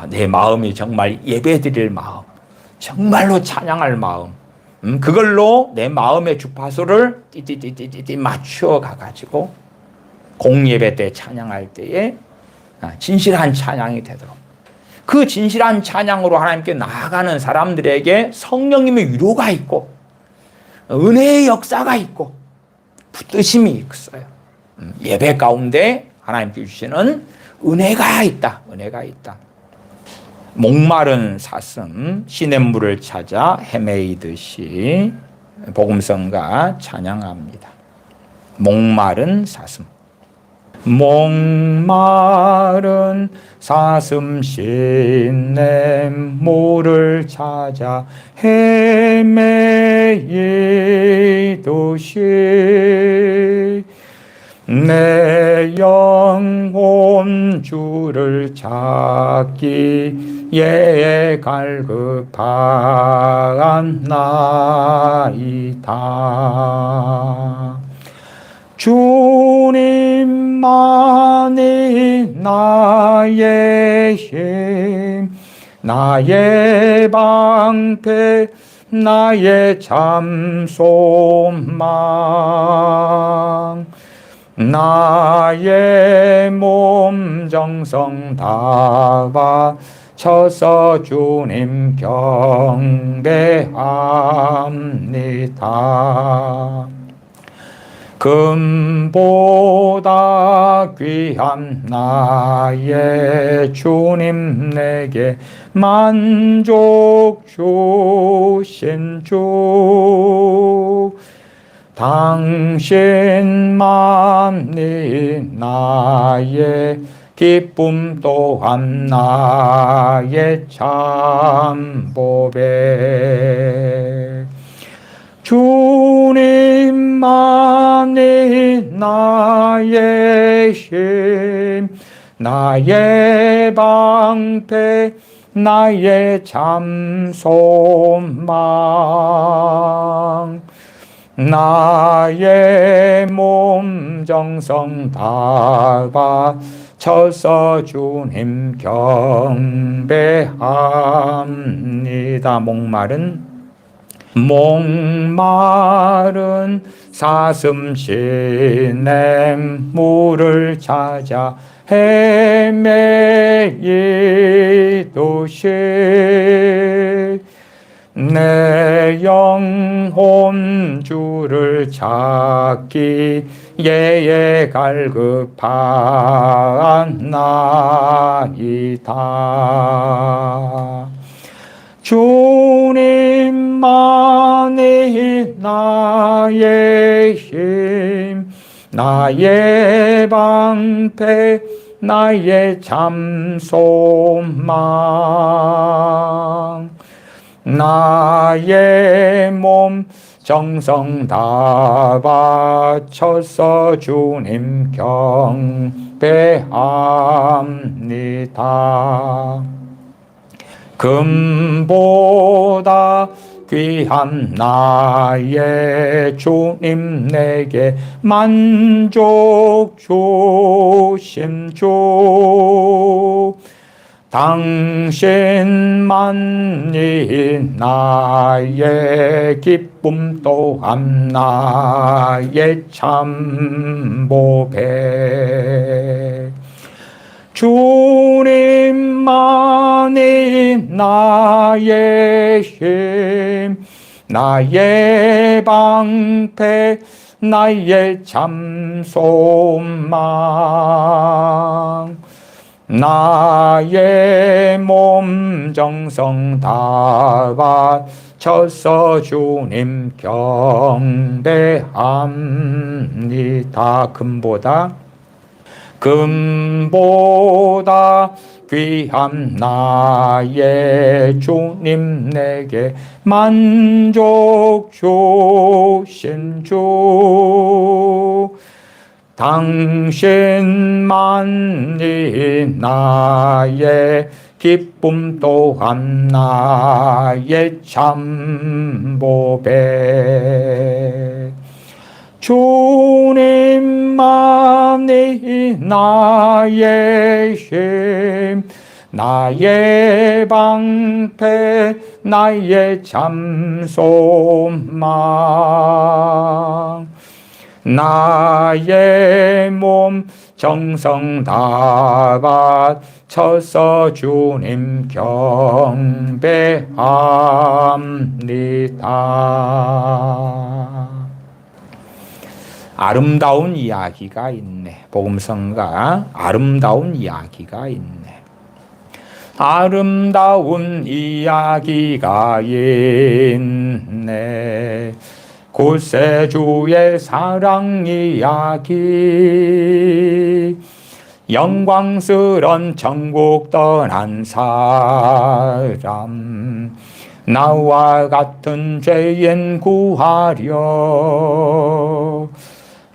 내 마음이 정말 예배드릴 마음, 정말로 찬양할 마음, 그걸로 내 마음의 주파수를 띠띠띠띠띠 맞추어 가가지고 공예배 때 찬양할 때에 진실한 찬양이 되도록 그 진실한 찬양으로 하나님께 나아가는 사람들에게 성령님의 위로가 있고 은혜의 역사가 있고 붙드심이 있어요. 예배 가운데 하나님께 주시는 은혜가 있다. 목마른 사슴 시냇물을 찾아 헤매이듯이 복음성가 찬양합니다. 목마른 사슴. 목마른 사슴 시냇물을 찾아 헤매이듯이 내 영혼 주를 찾기에 갈급한 나이다. 주님만이 나의 힘, 나의 방패, 나의 참 소망, 나의 몸 정성 다 바쳐서 주님 경배합니다. 금보다 귀한 나의 주님 내게 만족 주신 주 당신만이 나의 기쁨 또한 나의 참 보배 주님만이 나의 힘, 나의 방패, 나의 참 소망, 나의 몸 정성 다 바쳐서 주님 경배합니다. 목마른 사슴 시냇물을 찾아 헤매이듯이 내 영혼 주를 찾기에 갈급한 나이다. 주님만이 나의 힘, 나의 방패, 나의 참 소망. 나의 몸 정성 다 바쳐서 주님 경배합니다. 금보다 귀한 나의 주님, 내게 만족 주심 주. 당신만이 나의 기쁨 또한 나의 참 보배. 주님만이 나의 힘, 나의 방패, 나의 참 소망. 나의 몸 정성 다 바쳐서 주님 경배합니다. 금보다 귀한 나의 주님, 내게 만족 주신 주. 당신만이 나의 기쁨 또한 나의 참 보배. 주님만이 나의 힘, 나의 방패, 나의 참 소망. 나의 몸 정성 다 바쳐서 주님 경배합니다. 아름다운 이야기가 있네. 복음성가 아름다운 이야기가 있네. 아름다운 이야기가 있네. 구세주의 사랑 이야기. 영광스런 천국 떠난 사람, 나와 같은 죄인 구하려.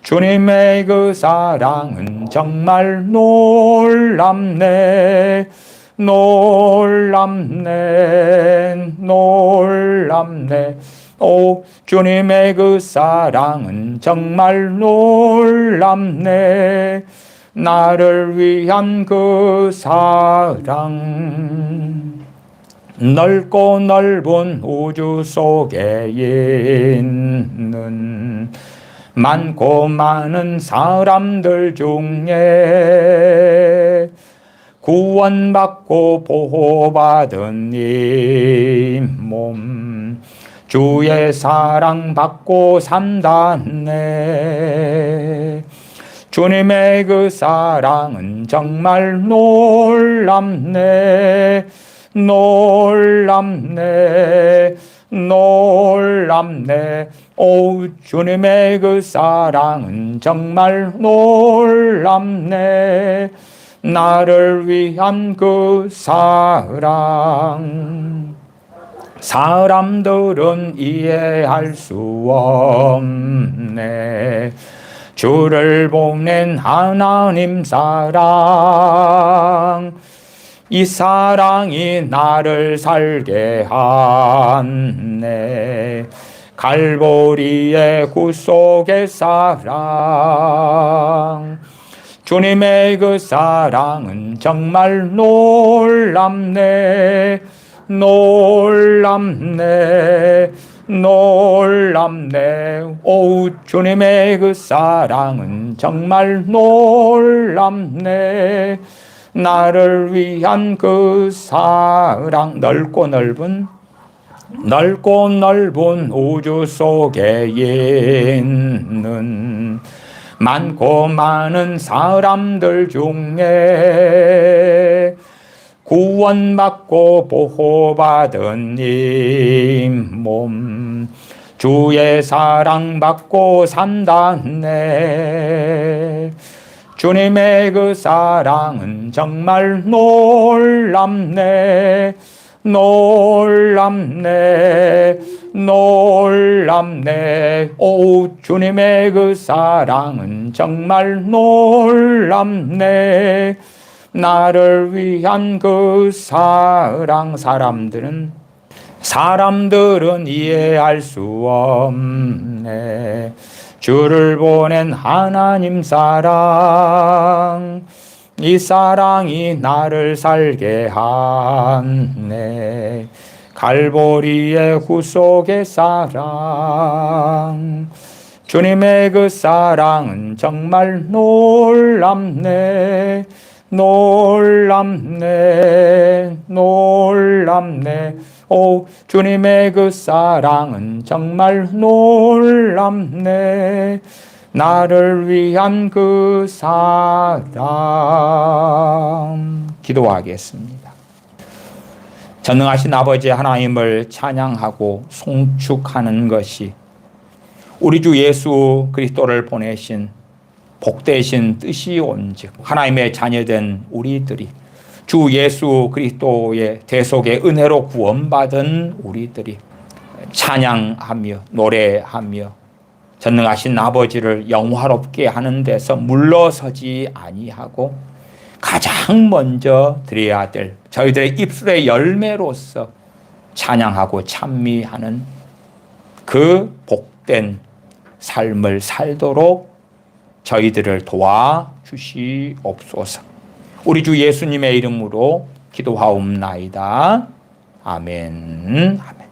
주님의 그 사랑은 정말 놀랍네. 놀랍네. 놀랍네. 오, 주님의 그 사랑은 정말 놀랍네. 나를 위한 그 사랑. 넓고 넓은 우주 속에 있는 많고 많은 사람들 중에 구원받고 보호받은 이 몸, 주의 사랑 받고 산다네. 주님의 그 사랑은 정말 놀랍네. 놀랍네. 놀랍네. 오, 주님의 그 사랑은 정말 놀랍네. 나를 위한 그 사랑. 사람들은 이해할 수 없네. 주를 보낸 하나님 사랑. 이 사랑이 나를 살게 하네. 갈보리의 구속의 사랑. 주님의 그 사랑은 정말 놀랍네. 놀랍네. 놀랍네. 오, 주님의 그 사랑은 정말 놀랍네. 나를 위한 그 사랑. 넓고 넓은 우주 속에 있는 많고 많은 사람들 중에 구원받고 보호받은 이 몸, 주의 사랑받고 산다네. 주님의 그 사랑은 정말 놀랍네. 놀랍네. 놀랍네. 오, 주님의 그 사랑은 정말 놀랍네. 나를 위한 그 사랑, 사람들은 이해할 수 없네. 주를 보낸 하나님 사랑, 이 사랑이 나를 살게 하네. 갈보리의 구속의 사랑, 주님의 그 사랑은 정말 놀랍네. 놀랍네. 놀랍네. 오, 주님의 그 사랑은 정말 놀랍네. 나를 위한 그 사랑. 기도하겠습니다. 전능하신 아버지 하나님을 찬양하고 송축하는 것이 우리 주 예수 그리스도를 보내신 복되신 뜻이 온즉 하나님의 자녀된 우리들이 주 예수 그리스도의 대속의 은혜로 구원받은 우리들이 찬양하며 노래하며 전능하신 아버지를 영화롭게 하는 데서 물러서지 아니하고 가장 먼저 드려야 될 저희들의 입술의 열매로서 찬양하고 찬미하는 그 복된 삶을 살도록 저희들을 도와주시옵소서. 우리 주 예수님의 이름으로 기도하옵나이다. 아멘. 아멘.